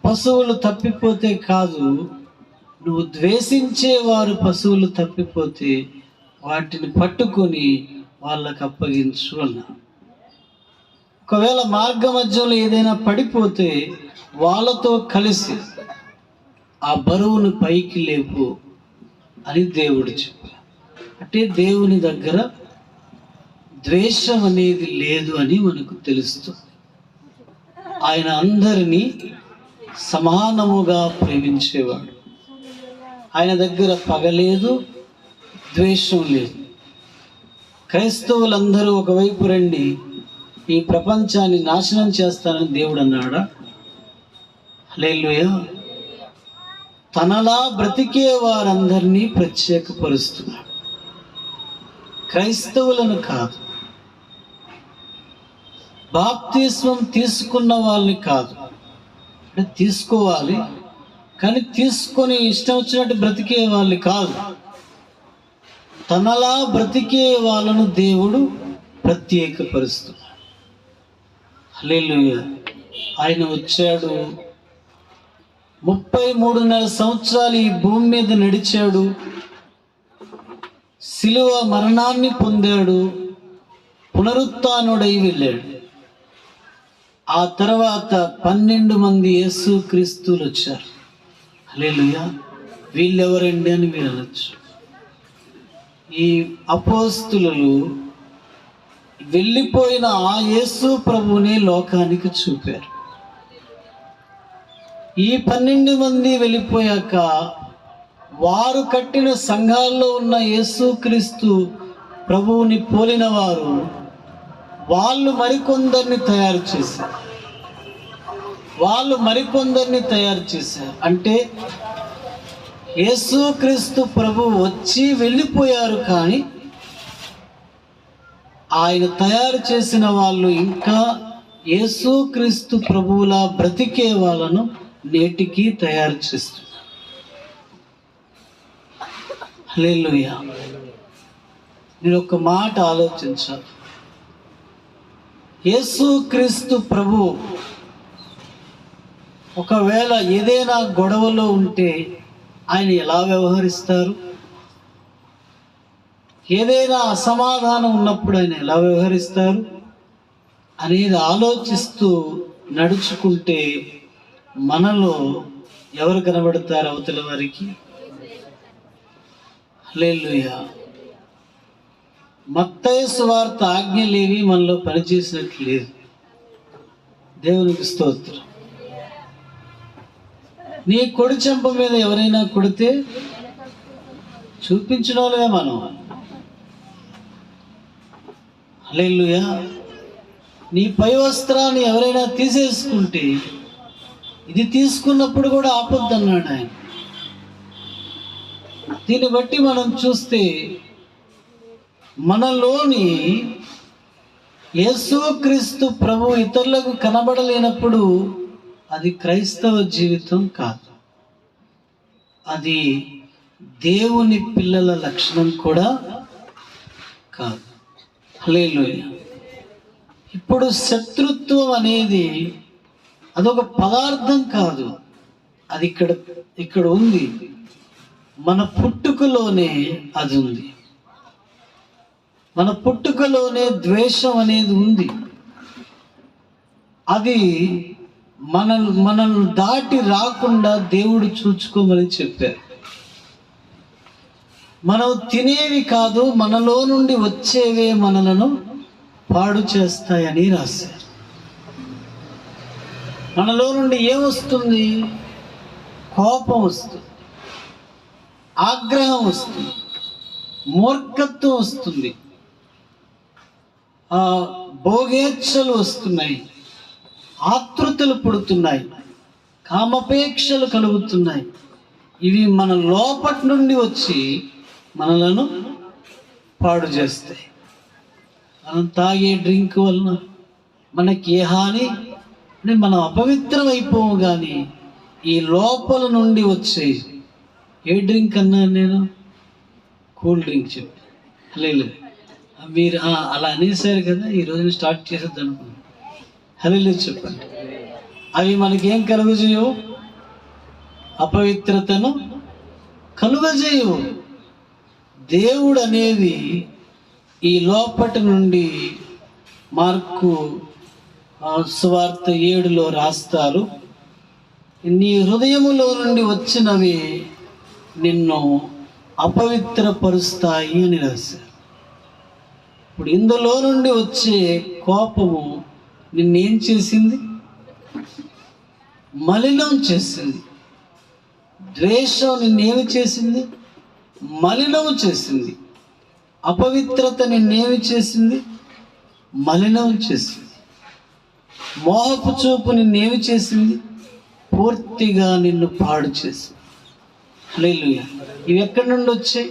పశువులు తప్పిపోతే కాదు, నువ్వు ద్వేషించేవారు పశువులు తప్పిపోతే వాటిని పట్టుకొని వాళ్ళకు అప్పగించు అన్నా. ఒకవేళ మార్గ మధ్యలో ఏదైనా పడిపోతే వాళ్ళతో కలిసి ఆ బరువును పైకి లేపు అని దేవుడు చెప్పారు. అంటే దేవుని దగ్గర ద్వేషం అనేది లేదు అని మనకు తెలుస్తుంది. ఆయన అందరినీ సమానముగా ప్రేమించేవాడు. ఆయన దగ్గర పగ లేదు, ద్వేషం లేదు. క్రైస్తవులందరూ ఒకవైపు రండి, ఈ ప్రపంచాన్ని నాశనం చేస్తానని దేవుడు అన్నాడా? హల్లెలూయా. తనలా బ్రతికే వారందరినీ ప్రత్యేకపరుస్తున్నాడు, క్రైస్తవులను కాదు. బాప్తిస్మం తీసుకున్న వాళ్ళని కాదు. అంటే తీసుకోవాలి, కానీ తీసుకొని ఇష్టం వచ్చినట్టు బ్రతికే వాళ్ళని కాదు. తనలా బ్రతికే వాళ్ళను దేవుడు ప్రత్యేకపరుస్తున్నాడు. హల్లెలూయా. ఆయన వచ్చాడు, 33.5 సంవత్సరాలు ఈ భూమి మీద నడిచాడు, శిలువ మరణాన్ని పొందాడు, పునరుత్థానుడై వెళ్ళాడు. ఆ తర్వాత 12 మంది యేసు క్రీస్తులు వచ్చారు. హల్లెలూయా. వీళ్ళెవరండి అని మీరు అనొచ్చు. ఈ అపోస్తులు వెళ్ళిపోయిన ఆ యేసు ప్రభువుని లోకానికి చూపారు. ఈ 12 మంది వెళ్ళిపోయాక వారు కట్టిన సంఘాల్లో ఉన్న యేసుక్రీస్తు ప్రభువుని పోలిన వారు వాళ్ళు మరికొందరిని తయారు చేశారు. అంటే యేసుక్రీస్తు ప్రభు వచ్చి వెళ్ళిపోయారు, కానీ ఆయన తయారు చేసిన వాళ్ళు ఇంకా యేసుక్రీస్తు ప్రభువులా బ్రతికే వాళ్ళను నేటికి తయారు చేస్తున్నారు. హల్లెలూయా. మీరు ఒక మాట ఆలోచించాలి. యేసుక్రీస్తు ప్రభు ఒకవేళ ఏదైనా గొడవలో ఉంటే ఆయన ఎలా వ్యవహరిస్తారు? ఏదైనా అసమాధానం ఉన్నప్పుడు ఆయన ఎలా వ్యవహరిస్తారు అనేది ఆలోచిస్తూ నడుచుకుంటే మనలో ఎవరు కనబడతారు అవతల వారికి? హల్లెలూయా. మత్తయి సువార్త ఆజ్ఞలేవి మనలో పనిచేసినట్లు లేదు. దేవునికి స్తోత్రం. నీ కుడి చెంప మీద ఎవరైనా కొడితే చూపించిన వాళ్ళే మనం. హల్లెలూయా. నీ పై వస్త్రాన్ని ఎవరైనా తీసేసుకుంటే ఇది తీసుకున్నప్పుడు కూడా ఆపొద్దన్నాడు ఆయన. దీన్ని బట్టి మనం చూస్తే మనలోని యేసుక్రీస్తు ప్రభు ఇతరులకు కనబడలేనప్పుడు అది క్రైస్తవ జీవితం కాదు, అది దేవుని పిల్లల లక్షణం కూడా కాదు. హల్లెలూయా. ఇప్పుడు శత్రుత్వం అనేది అదొక పదార్థం కాదు, అది ఇక్కడ ఉంది. మన పుట్టుకలోనే అది ఉంది. మన పుట్టుకలోనే ద్వేషం అనేది ఉంది. అది మనల్ని దాటి రాకుండా దేవుడు చూసుకోమని చెప్పారు. మనం తినేవి కాదు, మనలో నుండి వచ్చేవే మనలను పాడు చేస్తాయని రాశారు. మనలో నుండి ఏమొస్తుంది? కోపం వస్తుంది, ఆగ్రహం వస్తుంది, మూర్ఖత్వం వస్తుంది, భోగేచ్ఛలు వస్తున్నాయి, ఆతృతలు పుడుతున్నాయి, కామపేక్షలు కలుగుతున్నాయి. ఇవి మన లోపటి నుండి వచ్చి మనలను పాడు చేస్తాయి. మనం తాగే డ్రింక్ వలన మనకి ఏ హాని అంటే మనం అపవిత్రం అయిపోము. కానీ ఈ లోపల నుండి వచ్చే ఏ డ్రింక్ అన్నాను నేను? కూల్ డ్రింక్ చెప్పి. లేదు, మీరు అలా అనేసారు కదా, ఈ రోజున స్టార్ట్ చేసేద్దాం అనుకున్నాను. హల్లెలూయా చెప్పండి. అవి మనకేం కలుగజేయవు? అపవిత్రతను కలుగజేయవు. దేవుడు అనేది ఈ లోపటి నుండి మార్కు సువార్త 7లో రాస్తారు, నీ హృదయములో నుండి వచ్చినవి నిన్ను అపవిత్రపరుస్తాయి అని రాశారు. ఇప్పుడు ఇందులో నుండి వచ్చే కోపము నిన్నేం చేసింది? మలినం చేసింది. ద్వేషం నిన్నేమి చేసింది? మలినం చేసింది. అపవిత్రత నిన్నేమి చేసింది? మలినం చేసింది. మోహపు చూపు నిన్నేమి చేసింది? పూర్తిగా నిన్ను పాడు చేసింది. హల్లెలూయా. ఇవి ఎక్కడి నుండి వచ్చాయి?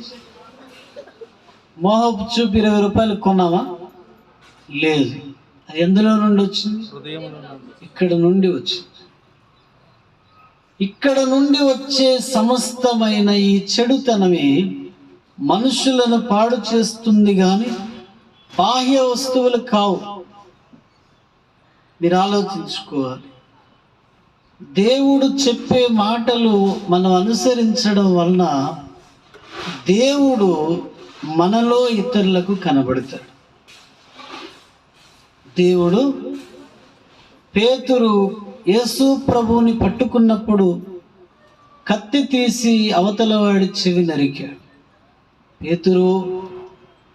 మోహపు చూపు 20 రూపాయలు కొన్నావా? లేదు. అది ఎందులో నుండి వచ్చింది? ఇక్కడ నుండి వచ్చింది. ఇక్కడ నుండి వచ్చే సమస్తమైన ఈ చెడుతనమే మనుషులను పాడు చేస్తుంది, కానీ బాహ్య వస్తువులు కావు. మీరు ఆలోచించుకోవాలి. దేవుడు చెప్పే మాటలు మనం అనుసరించడం వలన దేవుడు మనలో ఇతరులకు కనబడతాడు. దేవుడు పేతురు యేసు ప్రభువుని పట్టుకున్నప్పుడు కత్తి తీసి అవతల వాడి చెవి నరికాడు. పేతురు,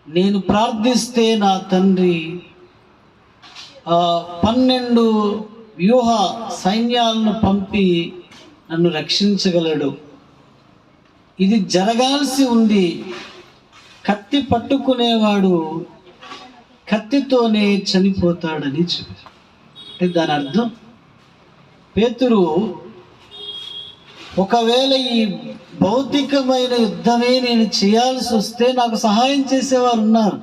నేను ప్రార్థిస్తే నా తండ్రి 12 వ్యూహ సైన్యాలను పంపి నన్ను రక్షించగలడు, ఇది జరగాల్సి ఉంది. కత్తి పట్టుకునేవాడు కత్తితోనే చనిపోతాడని చెప్పారు. అంటే దాని అర్థం పేతురు, ఒకవేళ ఈ భౌతికమైన యుద్ధమే నేను చేయాల్సి వస్తే నాకు సహాయం చేసేవారు ఉన్నారు,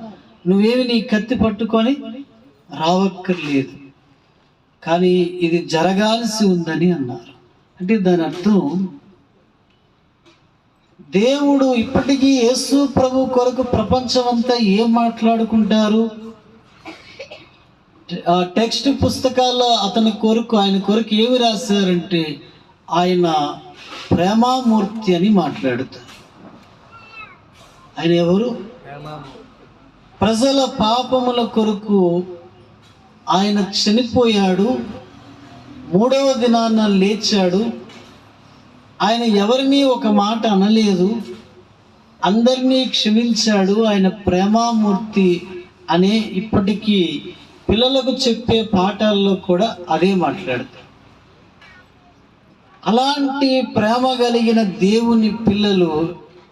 నువ్వేమి నీ కత్తి పట్టుకొని రావక్కర్లేదు, కానీ ఇది జరగాల్సి ఉందని అన్నారు. అంటే దాని అర్థం దేవుడు ఇప్పటికీ యేసు ప్రభు కొరకు ప్రపంచమంతా ఏం మాట్లాడుకుంటారు? టెక్స్ట్ పుస్తకాల్లో ఆయన కొరకు ఏమి రాశారంటే ఆయన ప్రేమామూర్తి అని మాట్లాడుతారు. ఆయన ఎవరు? ప్రజల పాపముల కొరకు ఆయన చనిపోయాడు, 3వ దినాన లేచాడు. ఆయన ఎవరిని ఒక మాట అనలేదు, అందరినీ క్షమించాడు. ఆయన ప్రేమామూర్తి అనే ఇప్పటికీ పిల్లలకు చెప్పే పాఠాల్లో కూడా అదే మాట్లాడతారు. అలాంటి ప్రేమ కలిగిన దేవుని పిల్లలు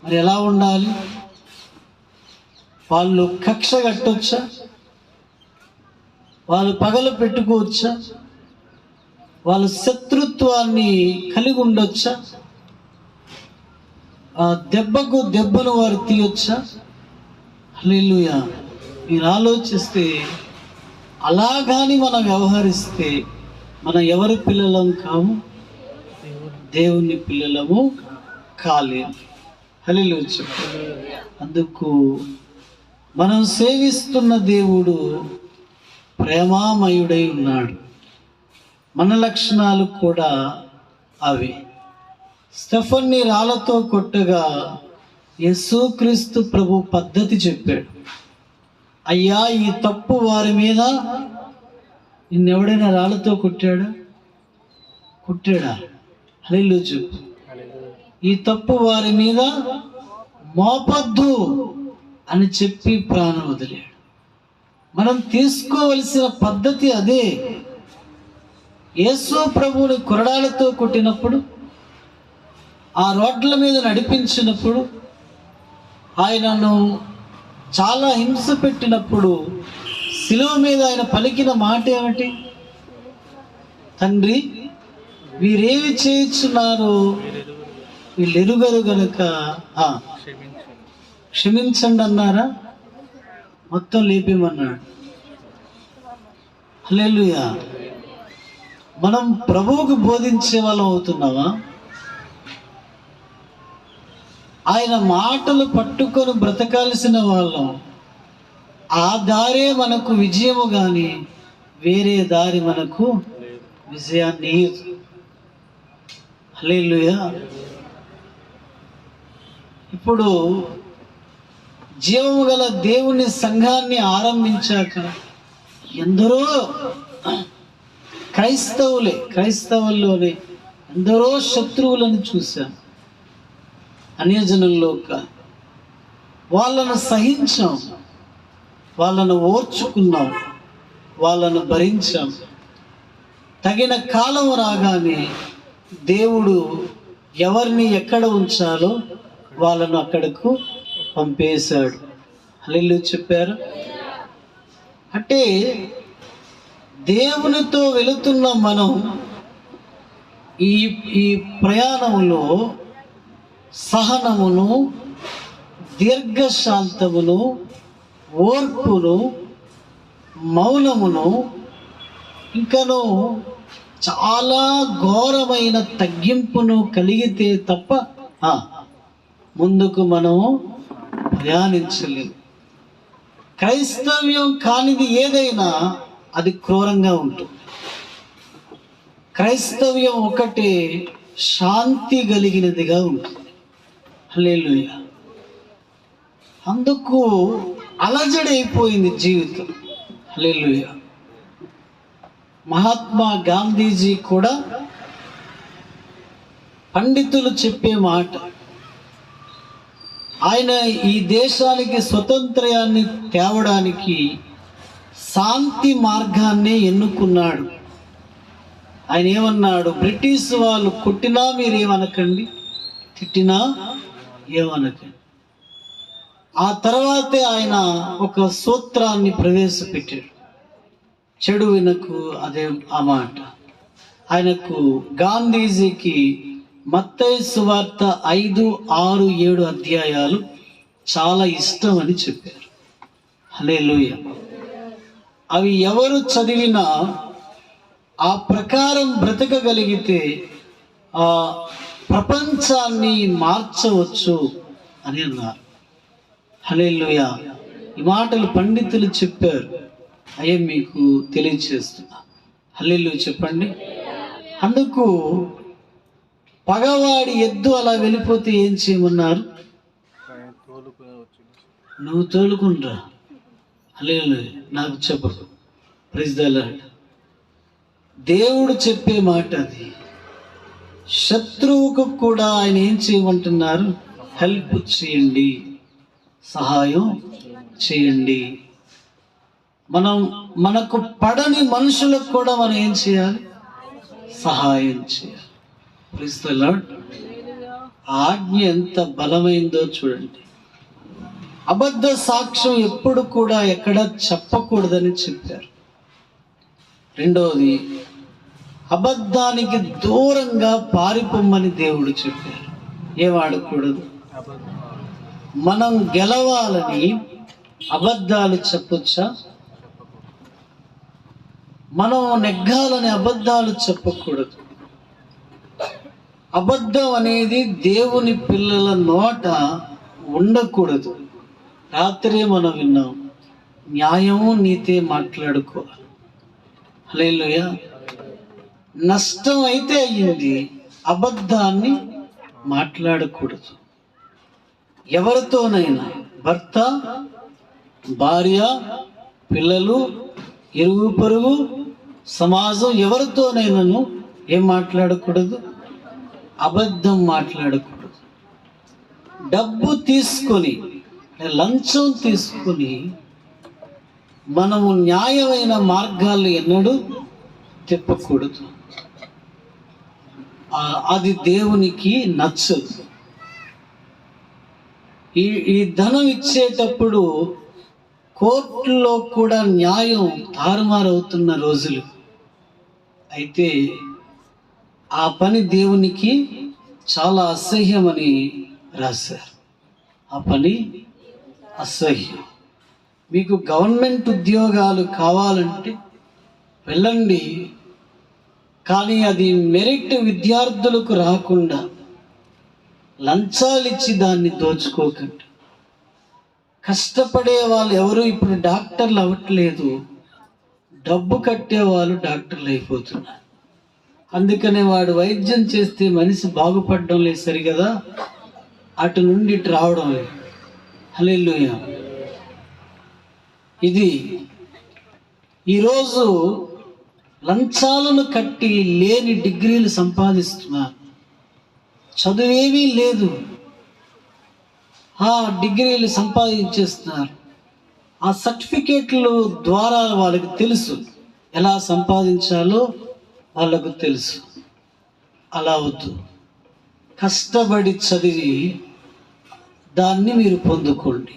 మరి ఎలా ఉండాలి? వాళ్ళు కక్ష కట్టొచ్చా? వాళ్ళు పగలు పెట్టుకోవచ్చా? వాళ్ళు శత్రుత్వాన్ని కలిగి ఉండొచ్చా? దెబ్బకు దెబ్బను వారు తీయొచ్చా? హల్లెలూయా. మీరు ఆలోచిస్తే అలాగాని మనం వ్యవహరిస్తే మనం ఎవరి పిల్లలం కాము? దేవుని పిల్లలము కాలేము. హల్లెలూయా. అందుకు మనం సేవిస్తున్న దేవుడు ప్రేమామయుడై ఉన్నాడు. మన లక్షణాలు కూడా అవి. స్టెఫన్ని రాళ్లతో కొట్టగా యేసుక్రీస్తు ప్రభు పద్ధతి చెప్పాడు. అయ్యా, ఈ తప్పు వారి మీద, నిన్నెవడైనా రాళ్లతో కొట్టాడా? హల్లెలూయా చెప్పు. ఈ తప్పు వారి మీద మోపద్దు అని చెప్పి ప్రాణం వదిలాడు. మనం తీసుకోవలసిన పద్ధతి అదే. యేసు ప్రభువుని కొరడాలతో కొట్టినప్పుడు, ఆ రోడ్ల మీద నడిపించినప్పుడు, ఆయనను చాలా హింస పెట్టినప్పుడు శిలువ మీద ఆయన పలికిన మాట ఏమిటి? తండ్రి, వీరేమి చేయుచున్నారు, వీళ్ళెరుగరు గనుక క్షమించండి అన్నారా? మొత్తం లేపేమన్నాడు. హల్లెలూయా. మనం ప్రభువుకు బోధించే వాళ్ళం అవుతున్నావా? ఆయన మాటలు పట్టుకొని బ్రతకాల్సిన వాళ్ళం. ఆ దారే మనకు విజయము కానీ వేరే దారి మనకు విజయాన్ని. హల్లెలూయా. ఇప్పుడు జీవము గల దేవుని సంఘాన్ని ఆరంభించాక ఎందరో క్రైస్తవుల్లోనే ఎందరో శత్రువులను చూశాం. అన్యజనుల్లో వాళ్ళను సహించాం, వాళ్ళను ఓర్చుకున్నాం, వాళ్ళను భరించాం. తగిన కాలం రాగానే దేవుడు ఎవరిని ఎక్కడ ఉంచాలో వాళ్ళను అక్కడకు పంపేశాడు. హల్లెలూయా చెప్పారు. అంటే దేవునితో వెళుతున్న మనం ఈ ప్రయాణంలో సహనమును, దీర్ఘశాంతమును, ఓర్పును, మౌనమును, ఇంకను చాలా ఘోరమైన తగ్గింపును కలిగితే తప్ప ముందుకు మనం ప్రయాణించలేము. క్రైస్తవ్యం కానిది ఏదైనా అది క్రూరంగా ఉంటుంది. క్రైస్తవ్యం ఒకటే శాంతి కలిగినదిగా ఉంటుంది. హల్లెలూయా. అందుకు అలజడైపోయింది జీవితం. హల్లెలూయా. మహాత్మా గాంధీజీ కూడా పండితులు చెప్పే మాట, ఆయన ఈ దేశానికి స్వతంత్రాన్ని తేవడానికి శాంతి మార్గాన్ని ఎన్నుకున్నాడు. ఆయన ఏమన్నాడు? బ్రిటిష్ వాళ్ళు కొట్టినా మీరేమనకండి, తిట్టినా ఏమనకండి. ఆ తర్వాతే ఆయన ఒక సూత్రాన్ని ప్రవేశపెట్టాడు. చెడు వినకు, అదే ఆ మాట. ఆయనకు గాంధీజీకి మత్తయి సువార్త 5, 6, 7 అధ్యాయాలు చాలా ఇష్టం అని చెప్పారు. హల్లెలూయా. అవి ఎవరు చదివినా ఆ ప్రకారం బ్రతకగలిగితే ఆ ప్రపంచాన్ని మార్చవచ్చు అని అన్నారు. హల్లెలూయా. ఈ మాటలు పండితులు చెప్పారు. అయ్యే మీకు తెలియచేస్తున్నా. హల్లెలూయా చెప్పండి. అందుకు పగవాడి ఎద్దు అలా వెళ్ళిపోతే ఏం చేయమన్నారు? నువ్వు తోలుకుంటా. హల్లెలూయా. నాకు చెప్పకు. Praise the lord. దేవుడు చెప్పే మాట అది. శత్రువుకు కూడా ఆయన ఏం చేయమంటున్నారు? హెల్ప్ చేయండి, సహాయం చేయండి. మనకు పడని మనుషులకు కూడా మనం ఏం చేయాలి? సహాయం చేయాలి. Praise the lord. ఆజ్ఞ ఎంత బలమైందో చూడండి. అబద్ధ సాక్ష్యం ఎప్పుడు కూడా ఎక్కడ చెప్పకూడదని చెప్పారు. రెండవది, అబద్ధానికి దూరంగా పారిపోమ్మని దేవుడు చెప్పారు. ఏం ఆడకూడదు. మనం గెలవాలని అబద్ధాలు చెప్పొచ్చా? మనం నెగ్గాలని అబద్ధాలు చెప్పకూడదు. అబద్ధం అనేది దేవుని పిల్లల నోట ఉండకూడదు. రాత్రి మనం విన్నాం, న్యాయము నీతే మాట్లాడుకోవాలి. హల్లెలూయా. నష్టం అయితే అయ్యింది, అబద్ధాన్ని మాట్లాడకూడదు. ఎవరితోనైనా, భర్త, భార్య, పిల్లలు, ఇరుగు పొరుగు, సమాజం, ఎవరితోనైనాను ఏం మాట్లాడకూడదు? అబద్ధం మాట్లాడకూడదు. డబ్బు తీసుకొని, లంచం తీసుకొని మనము న్యాయమైన మార్గాలు ఎన్నడూ తిప్పకూడదు. అది దేవునికి నచ్చదు. ఈ ధనం ఇచ్చేటప్పుడు కోర్టులో కూడా న్యాయం తారుమారవుతున్న రోజులు. అయితే ఆ పని దేవునికి చాలా అసహ్యమని రాశారు. ఆ పని అసహ్యం. మీకు గవర్నమెంట్ ఉద్యోగాలు కావాలంటే వెళ్ళండి, కానీ అది మెరిట్ విద్యార్థులకు రాకుండా లంచాలిచ్చి దాన్ని దోచుకోకండి. కష్టపడే వాళ్ళు ఎవరు ఇప్పుడు డాక్టర్లు అవ్వట్లేదు, డబ్బు కట్టే వాళ్ళు డాక్టర్లు అయిపోతున్నారు. అందుకనే వాడు వైద్యం చేస్తే మనిషి బాగుపడడం లేదు సరిగదా, అటు నుండి ఇటు రావడం లేదు. హల్లెలూయా. ఇది ఈరోజు లంచాలను కట్టి లేని డిగ్రీలు సంపాదిస్తున్నారు. చదువేమీ లేదు, ఆ డిగ్రీలు సంపాదించేస్తున్నారు. ఆ సర్టిఫికేట్లు ద్వారా వాళ్ళకి తెలుసు ఎలా సంపాదించాలో, వాళ్ళకు తెలుసు. అలా వద్దు. కష్టపడి చదివి దాన్ని మీరు పొందుకోండి.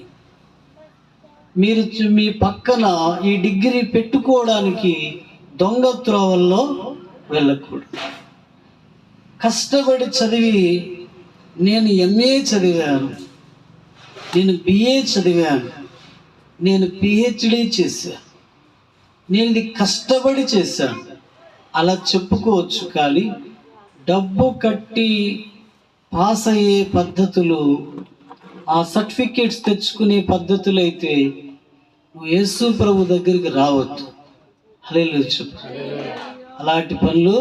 మీరు మీ పక్కన ఈ డిగ్రీ పెట్టుకోవడానికి దొంగ త్రోవల్లో వెళ్ళకూడదు. కష్టపడి చదివి, నేను ఎంఏ చదివాను, నేను బిఏ చదివాను, నేను పిహెచ్డి చేశాను, నేను ఇది కష్టపడి చేశాను అలా చెప్పుకోవచ్చు. కానీ డబ్బు కట్టి పాస్ అయ్యే పద్ధతులు, ఆ సర్టిఫికేట్స్ తెచ్చుకునే పద్ధతులు అయితే నువ్వు యేసు ప్రభు దగ్గరికి రావద్దు. హల్లెలూయా చెప్పు. అలాంటి పనులు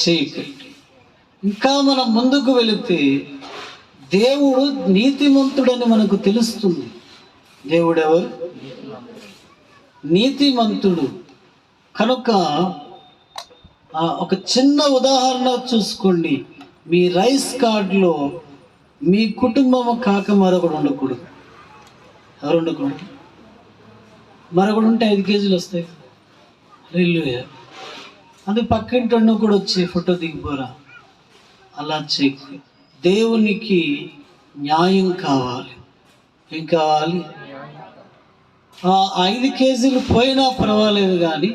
చేయకండి. ఇంకా మనం ముందుకు వెళితే దేవుడు నీతిమంతుడని మనకు తెలుస్తుంది. దేవుడు ఎవరు? నీతిమంతుడు. కనుక ఒక చిన్న ఉదాహరణ చూసుకోండి. మీ రైస్ కార్డులో మీ కుటుంబము కాక మరొకడు ఉండకూడదు. ఎవరు ఉండకూడదు? మరొకడు ఉంటే 5 కేజీలు వస్తాయి. హల్లెలూయా. అది పక్కింటి అన్న కూడా వచ్చి ఫోటో దిగిపోరా. అలా చేయకు. దేవునికి న్యాయం కావాలి. ఏం కావాలి? 5 కేజీలు పోయినా పర్వాలేదు, కానీ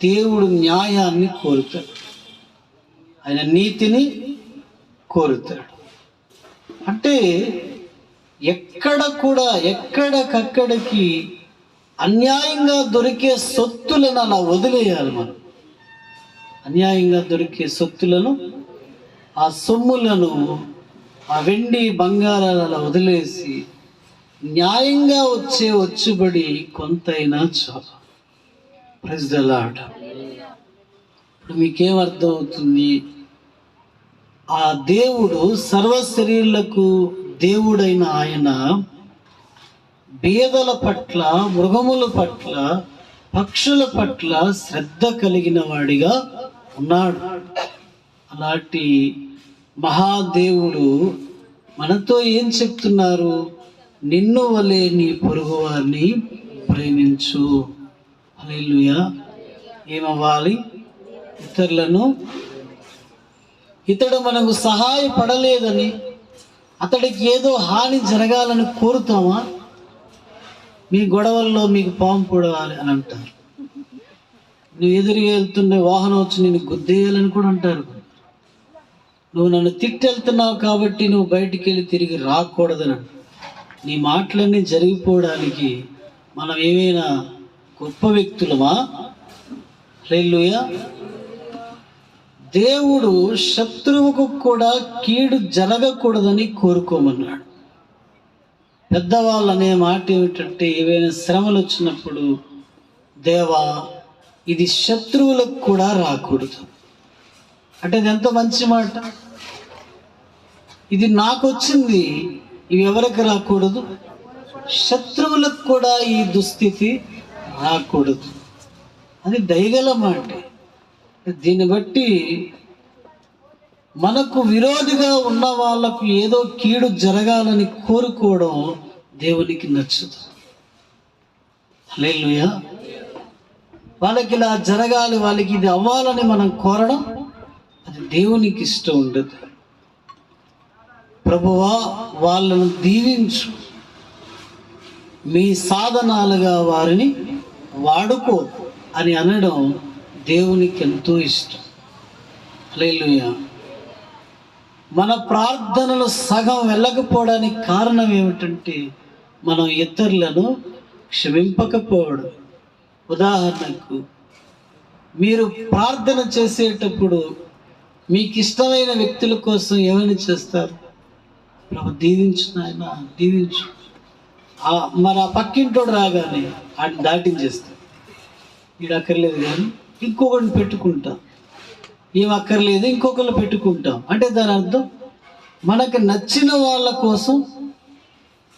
దేవుడు న్యాయాన్ని కోరుతాడు, ఆయన నీతిని కోరుతాడు. అంటే ఎక్కడికక్కడికి అన్యాయంగా దొరికే సొత్తులను అలా వదిలేయాలి. మనం అన్యాయంగా దొరికే సొత్తులను, ఆ సొమ్ములను, ఆ వెండి బంగారాలు అలా వదిలేసి న్యాయంగా వచ్చే వచ్చుబడి కొంతైనా చాలు. Praise the lord. ఇప్పుడు మీకేం అర్థం అవుతుంది? ఆ దేవుడు సర్వ శరీరులకు దేవుడైన ఆయన బేదల పట్ల, మృగముల పట్ల, పక్షుల పట్ల శ్రద్ధ కలిగిన వాడిగా ఉన్నాడు. అలాంటి మహాదేవుడు మనతో ఏం చెప్తున్నారు? నిన్ను వలె నీ పొరుగు వారిని ప్రేమించు. హల్లెలూయా. ఏమవ్వాలి? ఇతరులను ఇతడు మనకు సహాయపడలేదని అతడికి ఏదో హాని జరగాలని కోరుతామా? మీ గొడవల్లో మీకు పాము పొడవాలి అని అంటారు. నువ్వు ఎదురుగా వెళ్తున్న వాహనం వచ్చి నేను గుద్దేయాలని కూడా అంటారు. నువ్వు నన్ను తిట్టెళ్తున్నావు కాబట్టి నువ్వు బయటికి వెళ్ళి తిరిగి రాకూడదని. నీ మాటలన్నీ జరిగిపోవడానికి మనం ఏమైనా గొప్ప వ్యక్తులమా? హల్లెలూయా. దేవుడు శత్రువుకు కూడా కీడు జరగకూడదని కోరుకోమన్నాడు. పెద్దవాళ్ళు అనే మాట ఏమిటంటే, ఏవైనా శ్రమలు వచ్చినప్పుడు, దేవా ఇది శత్రువులకు కూడా రాకూడదు అంటే అది ఎంత మంచి మాట. ఇది నాకు వచ్చింది, ఇవి ఎవరికి రాకూడదు? శత్రువులకు కూడా ఈ దుస్థితి రాకూడదు. అది దయగల మాట. దీన్ని బట్టి మనకు విరోధిగా ఉన్న వాళ్ళకు ఏదో కీడు జరగాలని కోరుకోవడం దేవునికి నచ్చదు. హల్లెలూయా. వాళ్ళకి ఇలా జరగాలి, వాళ్ళకి ఇది అవ్వాలని మనం కోరడం అది దేవునికి ఇష్టం ఉండదు. ప్రభువా వాళ్ళను దీవించు, మీ సాధనాలుగా వారిని వాడుకో అని అనడం దేవునికి ఎంతో ఇష్టం. హల్లెలూయా. మన ప్రార్థనలు సగం వెళ్ళకపోవడానికి కారణం ఏమిటంటే మనం ఇతరులను క్షమింపకపోవడం. ఉదాహరణకు, మీరు ప్రార్థన చేసేటప్పుడు మీకు ఇష్టమైన వ్యక్తుల కోసం ఏమైనా చేస్తారు? ప్రభు దీవించు నాయన, దీవించు. మరి ఆ పక్కింటోడు రాగానే వాడిని దాటించేస్తాం. వీడు అక్కర్లేదు కానీ ఇంకొకరిని పెట్టుకుంటాం, ఏం అక్కర్లేదు ఇంకొకరు పెట్టుకుంటాం. అంటే దాని అర్థం మనకు నచ్చిన వాళ్ళ కోసం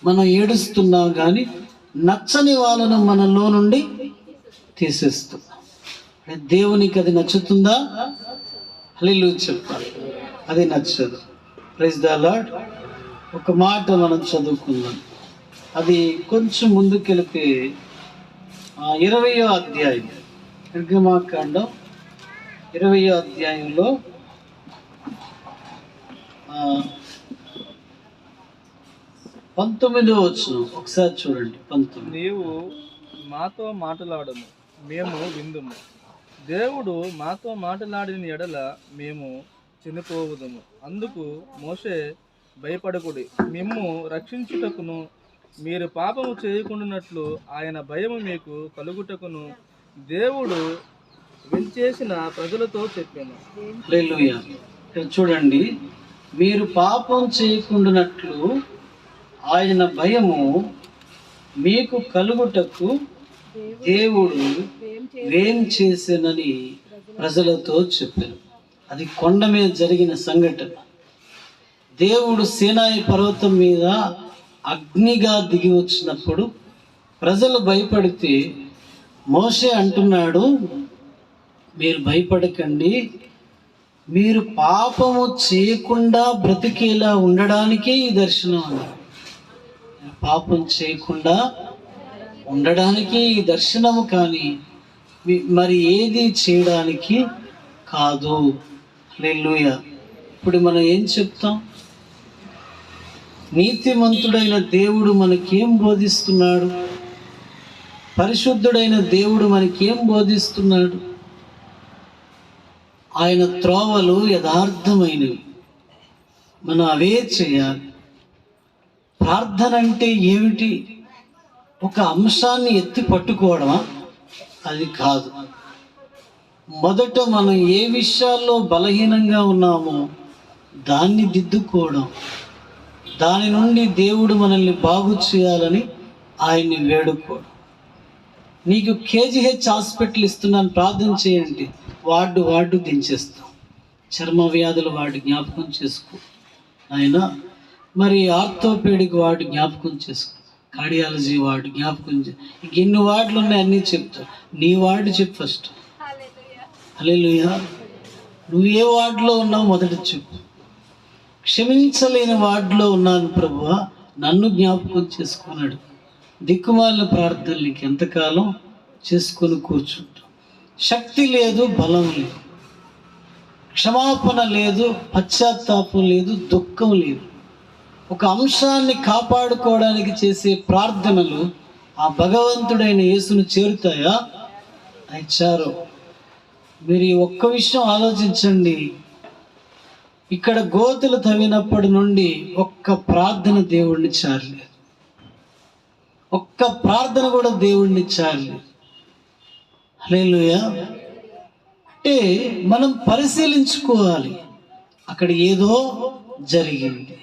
మనం ఏడుస్తున్నాం కానీ నచ్చని వాళ్ళను మనలో నుండి తీసేస్తున్నాం. దేవునికి అది నచ్చుతుందా? హల్లెలూయా చెప్పాలి. అది నచ్చదు. Praise the lord. ఒక మాట మనం చదువుకుందాం. అది కొంచెం ముందుకెళితే 20వ అధ్యాయం, నిర్గమాకాండం 20వ అధ్యాయంలో 19వ వచనం ఒకసారి చూడండి. 19. నీవు మాతో మాట్లాడము, మేము విందుము. దేవుడు మాతో మాట్లాడిన ఎడల మేము చనిపోవుదుము. అందుకు మోషే, భయపడకుడి, మిమ్ము రక్షించుటకును మీరు పాపము చేయకుండానట్లు ఆయన భయము మీకు కలుగుటకును దేవుడు వెంచేసిన ప్రజలతో చెప్పాను. హల్లెలూయా. ఇక్కడ చూడండి, మీరు పాపం చేయకుండానట్లు ఆయన భయము మీకు కలుగుటకు దేవుడు ఏం చేశానని ప్రజలతో చెప్పాను. అది కొండ మీద జరిగిన సంఘటన. దేవుడు సీనాయి పర్వతం మీద అగ్నిగా దిగి వచ్చినప్పుడు ప్రజలు భయపడితే మోషే అంటున్నాడు, మీరు భయపడకండి, మీరు పాపము చేయకుండా బ్రతికేలా ఉండడానికే ఈ దర్శనం అన్నారు. పాపం చేయకుండా ఉండడానికి ఈ దర్శనము, కానీ మరి ఏది చేయడానికి కాదు. హల్లెలూయా. ఇప్పుడు మనం ఏం చెప్తాం? నీతిమంతుడైన దేవుడు మనకేం బోధిస్తున్నాడు? పరిశుద్ధుడైన దేవుడు మనకేం బోధిస్తున్నాడు? ఆయన త్రోవలు యథార్థమైనవి, మనం అవే చేయాలి. ప్రార్థన అంటే ఏమిటి? ఒక అంశాన్ని ఎత్తి పట్టుకోవడమా? అది కాదు. మొదట మనం ఏ విషయాల్లో బలహీనంగా ఉన్నామో దాన్ని దిద్దుకోవడం, దాని నుండి దేవుడు మనల్ని బాగు చేయాలని ఆయన్ని వేడుకోవడం. నీకు కేజీహెచ్ హాస్పిటల్ ఇస్తున్నాను ప్రార్థన చేయండి, వార్డు దించేస్తాం. చర్మ వ్యాధుల వార్డు జ్ఞాపకం చేసుకో ఆయన, మరి ఆర్థోపెడిక్ వార్డు జ్ఞాపకం చేసుకో, కార్డియాలజీ వార్డు జ్ఞాపకం చే. ఎన్ని వార్డులు ఉన్నాయి అన్నీ చెప్తావు. నీ వార్డు చెప్పు ఫస్ట్. హల్లెలూయా. నువ్వు ఏ వార్డులో ఉన్నావు మొదట చెప్పు. క్షమించలేని వార్డులో ఉన్నాను ప్రభువా, నన్ను జ్ఞాపకం చేసుకున్నాడు. దిక్కుమాలిన ప్రార్థనలు నీకు ఎంతకాలం చేసుకొని కూర్చుంటాం? శక్తి లేదు, బలం లేదు. క్షమాపణ లేదు, పశ్చాత్తాపం లేదు, దుఃఖం లేదు. ఒక అంశాన్ని కాపాడుకోవడానికి చేసే ప్రార్థనలు ఆ భగవంతుడైన యేసును చేరుతాయా? ఇచ్చారు. మీరు ఈ ఒక్క విషయం ఆలోచించండి. ఇక్కడ గోతులు తవ్వినప్పటి నుండి ఒక్క ప్రార్థన దేవుడిని చారలేదు. ఒక్క ప్రార్థన కూడా దేవుడిని చారలేదు. హల్లెలూయా. అంటే మనం పరిశీలించుకోవాలి. అక్కడ ఏదో జరిగింది,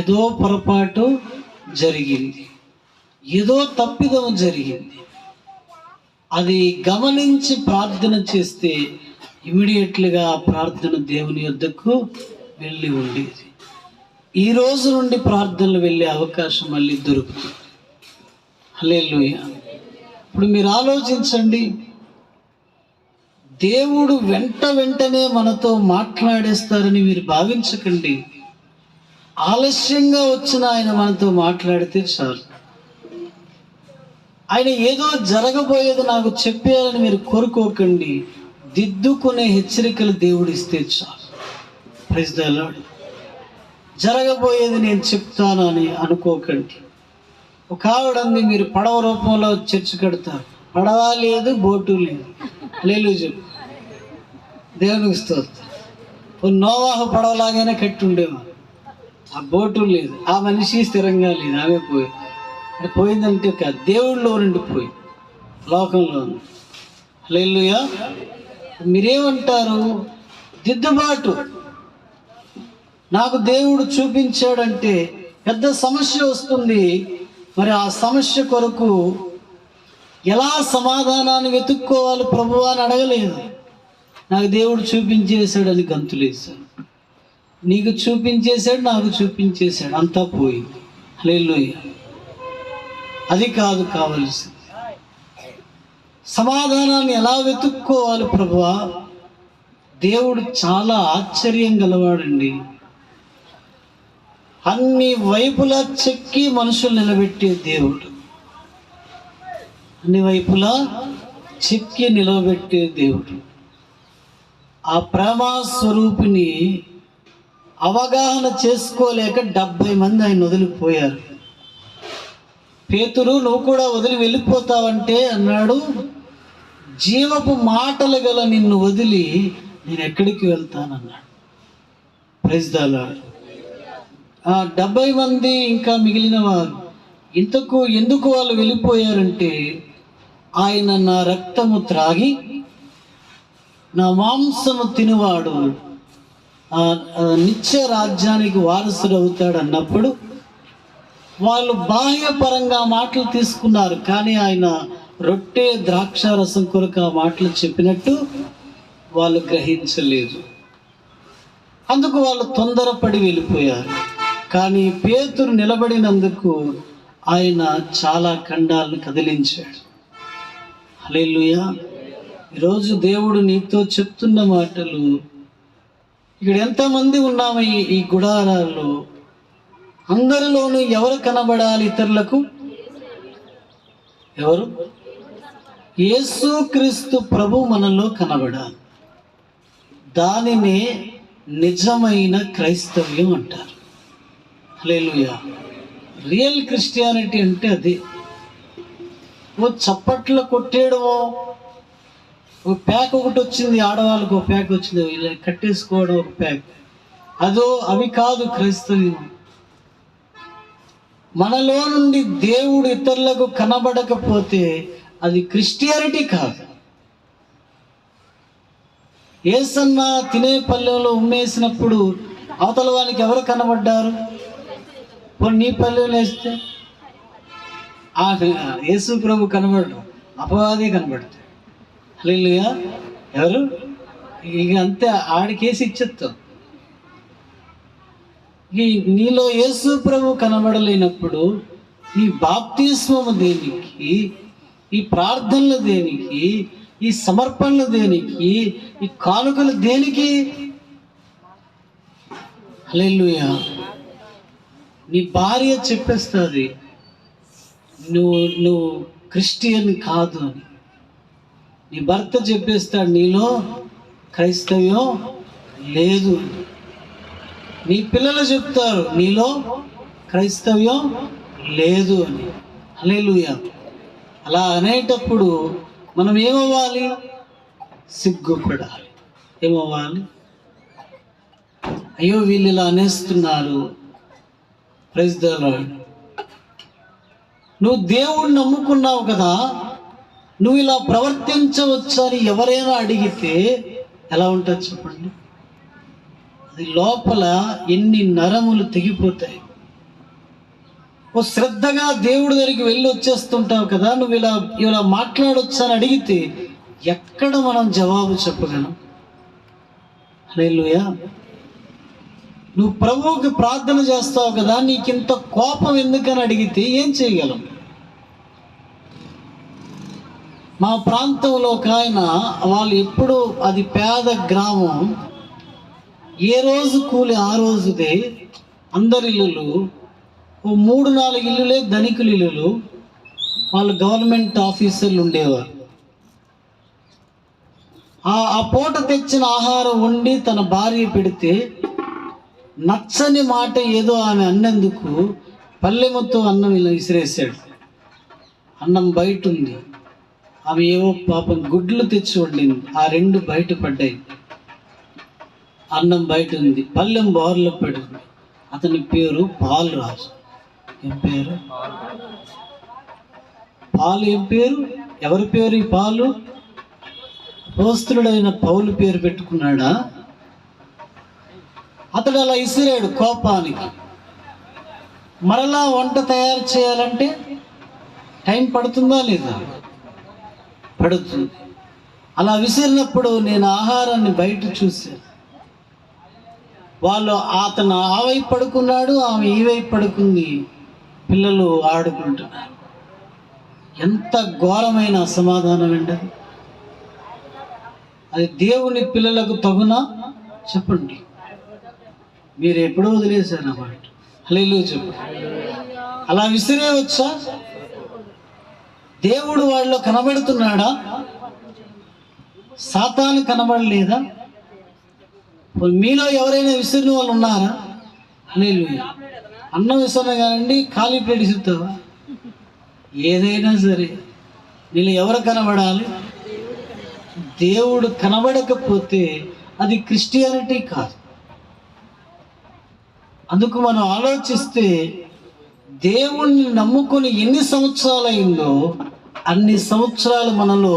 ఏదో పొరపాటు జరిగింది, ఏదో తప్పిదం జరిగింది. అది గమనించి ప్రార్థన చేస్తే ఇమీడియట్లుగా ఆ ప్రార్థన దేవుని యొద్దకు వెళ్ళి ఉండేది. ఈ రోజు నుండి ప్రార్థనలు వెళ్ళే అవకాశం మళ్ళీ దొరుకుతుంది. హల్లెలూయా. ఇప్పుడు మీరు ఆలోచించండి, దేవుడు వెంటనే మనతో మాట్లాడేస్తారని మీరు భావించకండి. ఆలస్యంగా వచ్చిన ఆయన మనతో మాట్లాడితే చాలు. ఆయన ఏదో జరగబోయేది నాకు చెప్పారని మీరు కోరుకోకండి. దిద్దుకునే హెచ్చరికలు దేవుడు ఇస్తే చాలు. Praise the lord. జరగబోయేది నేను చెప్తాను అని అనుకోకండి. ఒక ఆవిడంది, మీరు పడవ రూపంలో చర్చి కడతారు, పడవ లేదు, బోటు లేదు. హల్లెలూయా చెప్పు. దేవునికి స్తోత్రం. నోవాహు పడవలాగానే కట్టి ఉండేవారు. ఆ బోటు లేదు, ఆ మనిషి స్థిరంగా లేదు, ఆమె పోయిందంటే కాదు, దేవుళ్ళలో నుండి పోయి లోకంలో. హల్లెలూయా. మీరేమంటారు? దిద్దుబాటు నాకు దేవుడు చూపించాడంటే పెద్ద సమస్య వస్తుంది. మరి ఆ సమస్య కొరకు ఎలా సమాధానాన్ని వెతుక్కోవాలి ప్రభువా అని అడగలేదు. నాకు దేవుడు చూపించేశాడని గంతులేశాడు. నీకు చూపించేశాడు, నాకు చూపించేశాడు, అంతా పోయింది. హల్లెలూయా. అది కాదు కావలసింది. సమాధానాన్ని ఎలా వెతుక్కోవాలి ప్రభువా? దేవుడు చాలా ఆశ్చర్యం గలవాడండి. అన్ని వైపులా చెక్కి మనుషులు నిలబెట్టే దేవుడు. అన్ని వైపులా చెక్కి నిలబెట్టే దేవుడు. ఆ ప్రేమ స్వరూపిని అవగాహన చేసుకోలేక 70 మంది ఆయన వదిలిపోయారు. పేతురు, నువ్వు కూడా వదిలి వెళ్ళిపోతావంటే అన్నాడు, జీవపు మాటలు గల నిన్ను వదిలి నేను ఎక్కడికి వెళ్తానన్నాడు. Praise the lord. 70 మంది ఇంకా మిగిలిన వారు ఎందుకు వాళ్ళు వెళ్ళిపోయారంటే, ఆయన నా రక్తము త్రాగి నా మాంసము తినువాడు నిత్య రాజ్యానికి వారసుడు అవుతాడు అన్నప్పుడు వాళ్ళు బాహ్యపరంగా మాటలు తీసుకున్నారు. కానీ ఆయన రొట్టె ద్రాక్షారసం కొరకు ఆ మాటలు చెప్పినట్టు వాళ్ళు గ్రహించలేదు. అందుకు వాళ్ళు తొందరపడి వెళ్ళిపోయారు. కానీ పేతురు నిలబడినందుకు ఆయన చాలా ఖండాలను కదిలించాడు. హల్లెలూయా. ఈరోజు దేవుడు నీతో చెప్తున్న మాటలు, ఇక్కడ ఎంతమంది ఉన్నాము ఈ గుడారాల్లో, అందరిలోనూ ఎవరు కనబడాలి ఇతరులకు? ఎవరు? యేసుక్రీస్తు ప్రభు మనలో కనబడాలి. దానినే నిజమైన క్రైస్తవ్యం అంటారు. హల్లెలూయా. రియల్ క్రిస్టియానిటీ అంటే అది. ఓ చప్పట్లు కొట్టేయడమో, ఓ ప్యాక్ ఒకటి వచ్చింది, ఆడవాళ్ళకు ఒక ప్యాక్ వచ్చింది, ఇలా కట్టేసుకోవడం ఒక ప్యాక్, అవి కాదు క్రైస్తవ్యం. మనలో నుండి దేవుడు ఇతరులకు కనబడకపోతే అది క్రిస్టియానిటీ కాదు. యేసన్న తినే పల్లెంలో ఉమ్మేసినప్పుడు అవతల వానికి ఎవరు కనబడ్డారు? నీ పల్లెంలో వేస్తే యేసు ప్రభు కనబడడం, అపవాది కనబడతాడు. హల్లెలూయా. ఎవరు? ఇక అంతే, ఆడికేసి ఇచ్చేస్తాం. నీలో యేసు ప్రభు కనబడలేనప్పుడు ఈ బాప్తిస్మము దేనికి? ఈ ప్రార్థనలు దేనికి? ఈ సమర్పణలు దేనికి? ఈ కానుకలు దేనికి? హల్లెలూయా. నీ భార్య చెప్పేస్తుంది నువ్వు క్రిస్టియన్ కాదు అని. నీ భర్త చెప్పేస్తాడు నీలో క్రైస్తవ్యం లేదు. నీ పిల్లలు చెప్తారు నీలో క్రైస్తవ్యం లేదు అని. హల్లెలూయా. అలా అనేటప్పుడు మనం ఏమవ్వాలి? సిగ్గుపడాలి. ఏమవ్వాలి? అయ్యో వీళ్ళు ఇలా అనేస్తున్నారు. Praise the lord. నువ్వు దేవుణ్ణి నమ్ముకున్నావు కదా, నువ్వు ఇలా ప్రవర్తించవచ్చని ఎవరైనా అడిగితే ఎలా ఉంటుంది చెప్పండి? అది లోపల ఎన్ని నరములు తెగిపోతాయి. ఓ శ్రద్ధగా దేవుడి దగ్గరికి వెళ్ళి వచ్చేస్తుంటావు కదా, నువ్వు ఇలా ఇలా మాట్లాడొచ్చు అని అడిగితే ఎక్కడ మనం జవాబు చెప్పగలం? హల్లెలూయా. నువ్వు ప్రభువుకి ప్రార్థన చేస్తావు కదా, నీకింత కోపం ఎందుకని అడిగితే ఏం చేయగలం? మా ప్రాంతంలో ఒక ఆయన, వాళ్ళు ఎప్పుడు, అది పేద గ్రామం, ఏ రోజు కూలి ఆ రోజుదే, అందరి ఇల్లులు, ఓ 3-4 ఇల్లులే ధనికుల ఇల్లులు, వాళ్ళు గవర్నమెంట్ ఆఫీసర్లు ఉండేవారు. ఆ పూట తెచ్చిన ఆహారం వండి తన భార్య పెడితే నచ్చని మాట ఏదో ఆమె అన్నందుకు పల్లెముతో అన్నం ఇలా విసిరేశాడు. అన్నం బయట ఉంది, ఆమె ఏవో పాపం గుడ్లు తెచ్చి వండింది, ఆ 2 బయట పడ్డాయి. అన్నం బయట ఉంది, పల్లెం బోర్లో పడింది. అతని పేరు పాలరాజు. ఏం పేరు? పాలు. ఏం పేరు? ఎవరి పేరు ఈ పాలు? అపోస్తలుడైన పౌలు పేరు పెట్టుకున్నాడా? అతడు అలా ఇసిరాడు కోపానికి. మరలా వంట తయారు చేయాలంటే టైం పడుతుందా లేదా? పడుతుంది. అలా విసిరినప్పుడు నేను ఆహారాన్ని బయట చూశాను. వాళ్ళు, అతను ఆ వైపు పడుకున్నాడు, ఆమె ఈ వైపు పడుకుంది, పిల్లలు ఆడుకుంటున్నారు. ఎంత ఘోరమైన అసమాధానం అండి అది. దేవుని పిల్లలకు తగునా చెప్పండి? మీరు ఎప్పుడో వదిలేశారు అన్నమాట. హల్లెలూయా చెప్పండి. అలా విసిరేయవచ్చా? దేవుడు వాళ్ళలో కనబడుతున్నాడా? సాతాను కనబడలేదా? మీలో ఎవరైనా విసిరిన వాళ్ళు ఉన్నారా? హల్లెలూయా. అన్నం విసరణ కానండి, ఖాళీ ప్లేట్ విసురుతావా? ఏదైనా సరే నీళ్ళు ఎవరు కనబడాలి? దేవుడు కనబడకపోతే అది క్రిస్టియానిటీ కాదు. అందుకు మనం ఆలోచిస్తే, దేవుణ్ణి నమ్ముకొని ఎన్ని సంవత్సరాలు అయిందో అన్ని సంవత్సరాలు మనలో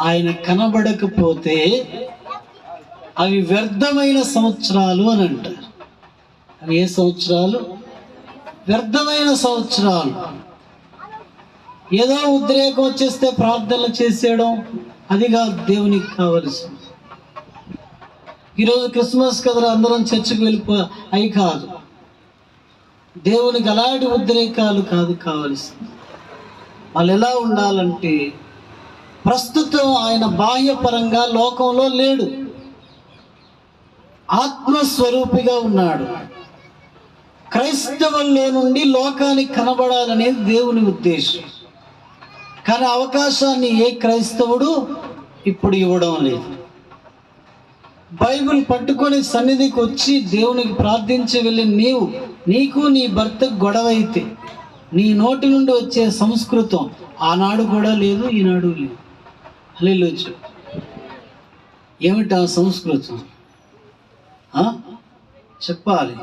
ఆయన కనబడకపోతే అవి వ్యర్థమైన సంవత్సరాలు అని అంటారు. అవి ఏ సంవత్సరాలు? వ్యర్థమైన సంవత్సరాలు. ఏదో ఉద్రేకం వచ్చేస్తే ప్రార్థనలు చేసేయడం, అది కాదు దేవునికి కావలసింది. ఈరోజు క్రిస్మస్ కదా, అందరం చర్చికి అయి కాదు. దేవునికి అలాంటి ఉద్రేకాలు కాదు కావలసింది. వాళ్ళు ఎలా ఉండాలంటే, ప్రస్తుతం ఆయన బాహ్యపరంగా లోకంలో లేడు, ఆత్మస్వరూపిగా ఉన్నాడు. క్రైస్తవుల్లో నుండి లోకానికి కనబడాలనేది దేవుని ఉద్దేశం. కానీ అవకాశాన్ని ఏ క్రైస్తవుడు ఇప్పుడు ఇవ్వడం లేదు. బైబిల్ పట్టుకొని సన్నిధికి వచ్చి దేవునికి ప్రార్థించి వెళ్ళి నీకు నీ భర్తకు గొడవ అయితే నీ నోటి నుండి వచ్చే సంస్కృతం ఆనాడు కూడా లేదు, ఈనాడు లేదు. హల్లెలూయా. ఏమిటి ఆ సంస్కృతం? చెప్పాలి.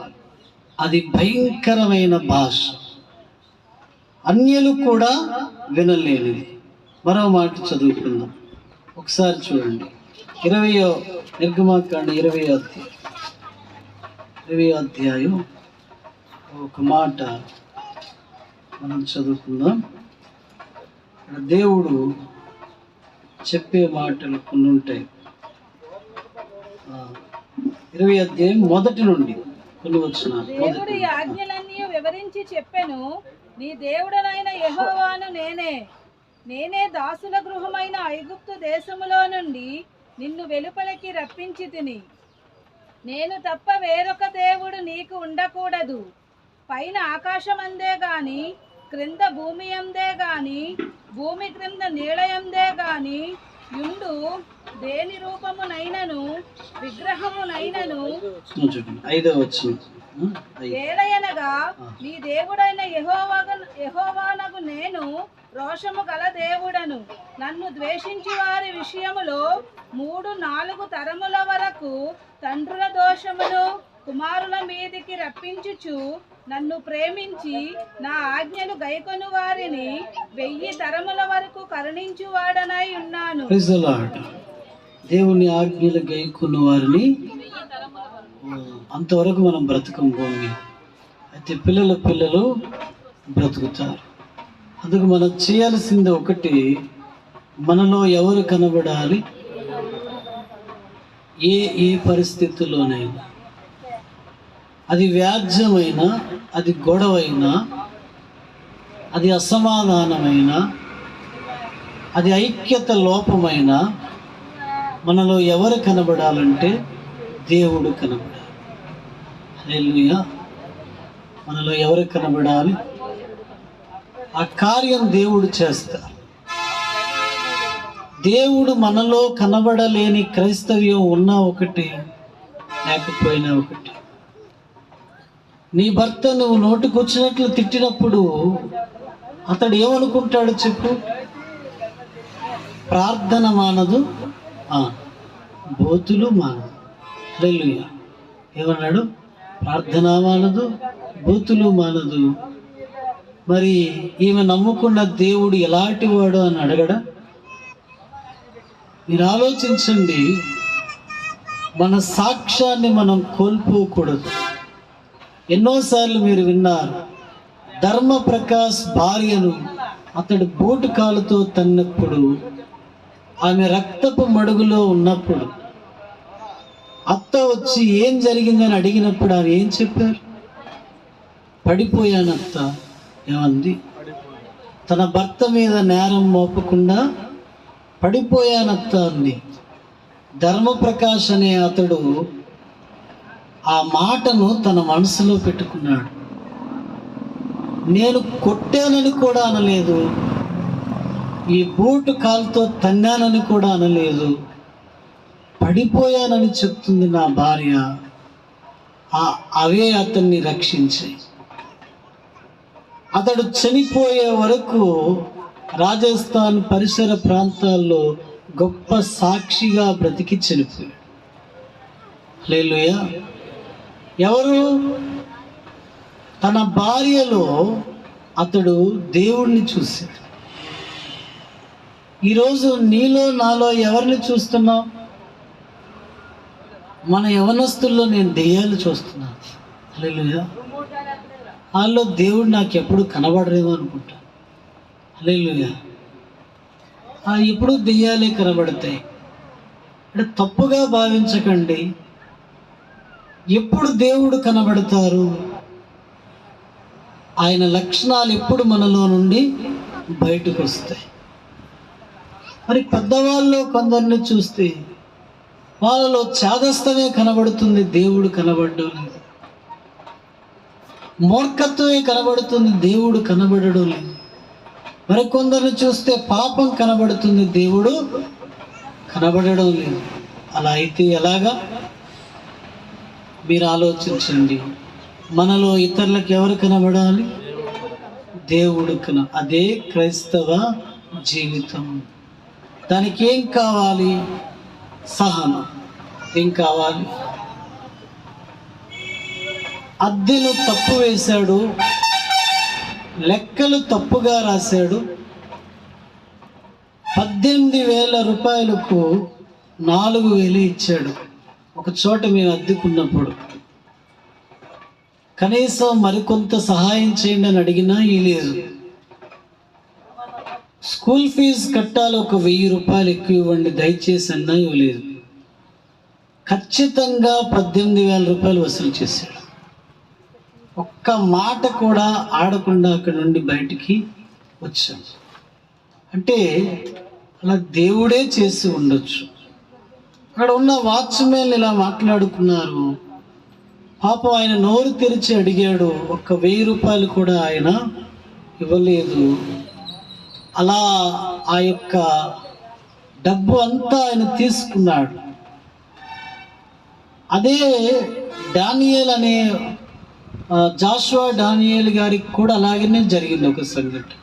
అది భయంకరమైన భాష, అన్యులు కూడా వినలేనిది. మరో మాట చదువుకుందాం ఒకసారి, చూడండి. 20వ నిర్గమాకాండ 20వ అధ్యాయం ఒక మాట మనం చదువుకుందాం. దేవుడు చెప్పే మాటలు కొన్ని ఉంటాయి. 20వ అధ్యాయం మొదటి నుండి కొన్ని వచనాలు. దేవుడు ఈ ఆజ్ఞలన్నీ వివరించి చెప్పెను, నీ దేవుడనైన యెహోవాను నేనే దాసుల గృహమైన ఐగుప్తు దేశములో నుండి నిన్ను వెలుపలికి రప్పించి తిని. నేను తప్ప వేరొక దేవుడు నీకు ఉండకూడదు. పైన ఆకాశమందే గాని, క్రింద భూమి అందే గాని, భూమి క్రింద నీళ్ళయందే గాని యుండు దేని రూపమునైనను విగ్రహమునైనను 5వ వచనం. ఏలయనగా నీ దేవుడైన యెహోవానగు నేను రోషము గల దేవుడను. నన్ను ద్వేషించి వారి విషయములో 3-4 తరముల వరకు తండ్రుల దోషమును కుమారుల మీదికి రప్పించుచు నన్ను ప్రేమించి నా ఆజ్ఞలు గైకొను వారిని 1000 తరముల వరకు కరుణించువాడనై ఉన్నాను. Praise the lord. దేవుని ఆజ్ఞలు గైకొన్న వారిని అంతవరకు మనం బ్రతకం భూమి. అయితే పిల్లలు బ్రతుకుతారు. అందుకు మనం చేయాల్సింది ఒకటి, మనలో ఎవరు కనబడాలి, ఏ పరిస్థితుల్లోనైనా, అది వ్యాజ్యమైనా, అది గొడవైనా, అది అసమాధానమైన, అది ఐక్యత లోపమైన, మనలో ఎవరు కనబడాలంటే దేవుడు కనబడాలి. హల్లెలూయా. మనలో ఎవరు కనబడాలి, ఆ కార్యం దేవుడు చేస్తారు. దేవుడు మనలో కనబడలేని క్రైస్తవ్యం ఉన్నా ఒకటి, లేకపోయినా ఒకటి. నీ భర్త నువ్వు నోటికొచ్చినట్లు తిట్టినప్పుడు అతడు ఏమనుకుంటాడు చెప్పు? ప్రార్థన మానదు, బోతులు మానదు. హల్లెలూయా. ఏమన్నాడు? ప్రార్థన మానదు, బూతులు మానదు. మరి ఈమె నమ్ముకున్న దేవుడు ఎలాంటి వాడు అని అడగడా? మీరు ఆలోచించండి. మన సాక్ష్యాన్ని మనం కోల్పోకూడదు. ఎన్నోసార్లు మీరు విన్నారు, ధర్మప్రకాష్ భార్యను అతడు బూటు కాలుతో తన్నప్పుడు, ఆమె రక్తపు మడుగులో ఉన్నప్పుడు అత్త వచ్చి ఏం జరిగిందని అడిగినప్పుడు ఆమె ఏం చెప్పారు? పడిపోయానత్త. ఏమంది? తన భర్త మీద నేరం మోపకుండా పడిపోయానత్త అంది. ధర్మప్రకాష్ అనే అతడు ఆ మాటను తన మనసులో పెట్టుకున్నాడు. నేను కొట్టానని కూడా అనలేదు, ఈ బూటు కాలుతో తన్నానని కూడా అనలేదు, పడిపోయానని చెప్తుంది నా భార్య. అవే అతన్ని రక్షించాయి. అతడు చనిపోయే వరకు రాజస్థాన్ పరిసర ప్రాంతాల్లో గొప్ప సాక్షిగా బ్రతికి చనిపోయాడు. హల్లెలూయా. ఎవరు? తన భార్యలో అతడు దేవుణ్ణి చూశాడు. ఈరోజు నీలో నాలో ఎవరిని చూస్తున్నావు? మన యవనస్తుల్లో నేను దెయ్యాలు చూస్తున్నాను. హల్లెలూయా. వాళ్ళు దేవుడు నాకు ఎప్పుడు కనబడరేమో అనుకుంటా. హల్లెలూయా. ఎప్పుడు దెయ్యాలే కనబడతాయి. అంటే తప్పుగా భావించకండి. ఎప్పుడు దేవుడు కనబడతారు? ఆయన లక్షణాలు ఎప్పుడు మనలో నుండి బయటకు వస్తాయి. మరి పెద్దవాళ్ళలో కొందరిని చూస్తే వాళ్ళలో చాదస్తమే కనబడుతుంది, దేవుడు కనబడడం లేదు. మూర్ఖత్వమే కనబడుతుంది, దేవుడు కనబడడం లేదు. మరి కొందరిని చూస్తే పాపం కనబడుతుంది, దేవుడు కనబడడం లేదు. అలా అయితే ఎలాగా? మీరు ఆలోచించండి. మనలో ఇతరులకు ఎవరు కనబడాలి? దేవుడు అదే క్రైస్తవ జీవితం. దానికి ఏం కావాలి? సహనం. ఏం కావాలి? అద్దెను తప్పు వేశాడు, లెక్కలు తప్పుగా రాశాడు. 18,000 రూపాయలకు 4,000 ఇచ్చాడు. ఒక చోట మేము అద్దెకున్నప్పుడు కనీసం మరికొంత సహాయం చేయండి అని అడిగినా ఇవ్వలేదు. స్కూల్ ఫీజు కట్టాలి, ఒక 1,000 రూపాయలు ఎక్కువ ఇవ్వండి దయచేసి అన్నా ఇవ్వలేదు. ఖచ్చితంగా 18,000 రూపాయలు వసూలు చేశాడు. ఒక్క మాట కూడా ఆడకుండా అక్కడ నుండి బయటికి వచ్చాం. అంటే అలా దేవుడే చేసి ఉండొచ్చు. అక్కడ ఉన్న వాచ్మెన్ ఇలా మాట్లాడుకున్నారు. పాపం ఆయన నోరు తెరిచి అడిగాడు, ఒక్క 1,000 రూపాయలు కూడా ఆయన ఇవ్వలేదు. అలా ఆ యొక్క డబ్బు అంతా ఆయన తీసుకున్నాడు. అదే డానియేల్ అనే జాషువా డానియేల్ గారికి కూడా అలాగనే జరిగింది ఒక సంఘటన.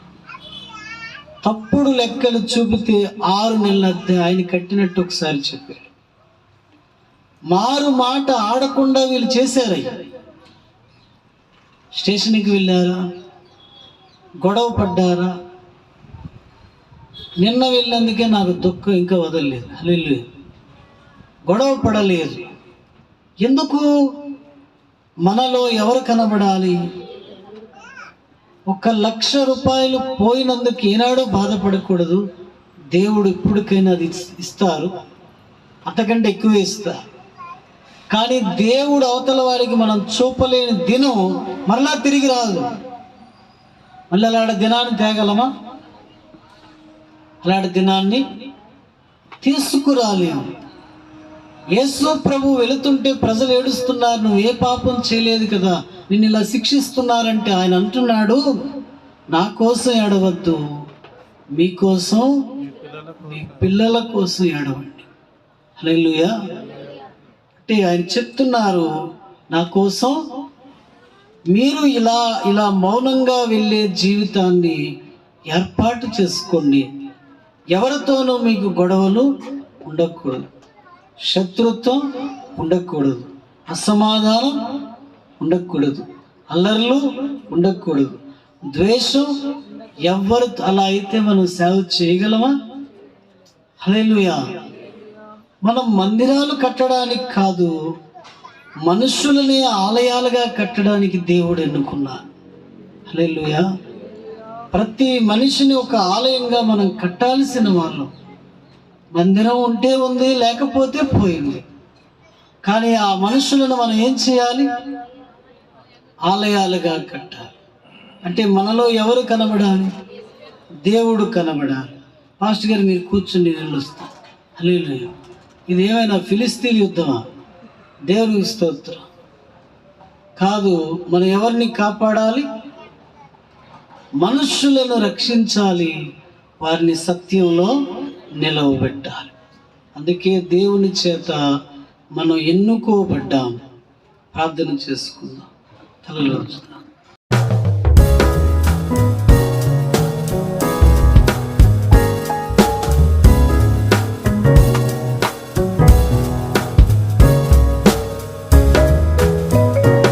తప్పుడు లెక్కలు చూపితే 6 నెలల అద్దె ఆయన కట్టినట్టు ఒకసారి చెప్పారు. మారు మాట ఆడకుండా వీళ్ళు చేశారయ్య. స్టేషన్కి వెళ్ళారా, గొడవ పడ్డారా? నిన్న వెళ్ళినందుకే నాకు దుఃఖం ఇంకా వదలలేదు. హల్లెలూయా. గొడవ పడలేదు. ఎందుకు? మనలో ఎవరు కనబడాలి? 1,00,000 రూపాయలు పోయినందుకు ఏనాడో బాధపడకూడదు. దేవుడు ఇప్పటికైనా అది ఇస్తారు, అంతకంటే ఎక్కువ ఇస్తారు. కానీ దేవుడు అవతల వారికి మనం చూపలేని దినం మరలా తిరిగి రాదు. మళ్ళీ అలాంటి దినాన్ని తేగలమా? అలాంటి దినాన్ని తీసుకురాలేము. యేసు ప్రభు వెళుతుంటే ప్రజలు ఏడుస్తున్నారు, నువ్వు ఏ పాపం చేయలేదు కదా, నిన్ను ఇలా శిక్షిస్తున్నారంటే ఆయన అంటున్నాడు, నా కోసం ఏడవద్దు, మీకోసం, మీ పిల్లల కోసం ఏడవండి. హల్లెలూయా. అంటే ఆయన చెప్తున్నారు, నా కోసం మీరు ఇలా మౌనంగా వెళ్ళే జీవితాన్ని ఏర్పాటు చేసుకోండి. ఎవరితోనూ మీకు గొడవలు ఉండకూడదు, శత్రుత్వం ఉండకూడదు, అసమాధానం ఉండకూడదు, అల్లర్లు ఉండకూడదు, ద్వేషం. ఎవరు అలా అయితే మనం సేవ చేయగలమా? హల్లెలూయా. మనం మందిరాలు కట్టడానికి కాదు, మనుషులనే ఆలయాలుగా కట్టడానికి దేవుడు ఎన్నుకున్నాడు. హల్లెలూయా. ప్రతి మనిషిని ఒక ఆలయంగా మనం కట్టాల్సిన వాళ్ళం. మందిరం ఉంటే ఉంది, లేకపోతే పోయింది. కానీ ఆ మనుషులను మనం ఏం చేయాలి? ఆలయాలుగా కట్టాలి. అంటే మనలో ఎవరు కనబడాలి? దేవుడు కనబడాలి. పాస్టర్ గారు మీరు కూర్చుని నిలుస్తారు. హల్లెలూయా. ఇది ఏమైనా ఫిలిస్తీన్ యుద్ధమా? దేవునికి స్తోత్రం. కాదు, మనం ఎవరిని కాపాడాలి? మనుషులను రక్షించాలి, వారిని సత్యంలో నిలవబెట్టాలి. అందుకే దేవుని చేత మనం ఎన్నుకోబడ్డాం. ప్రార్థన చేసుకుందాం. తలలో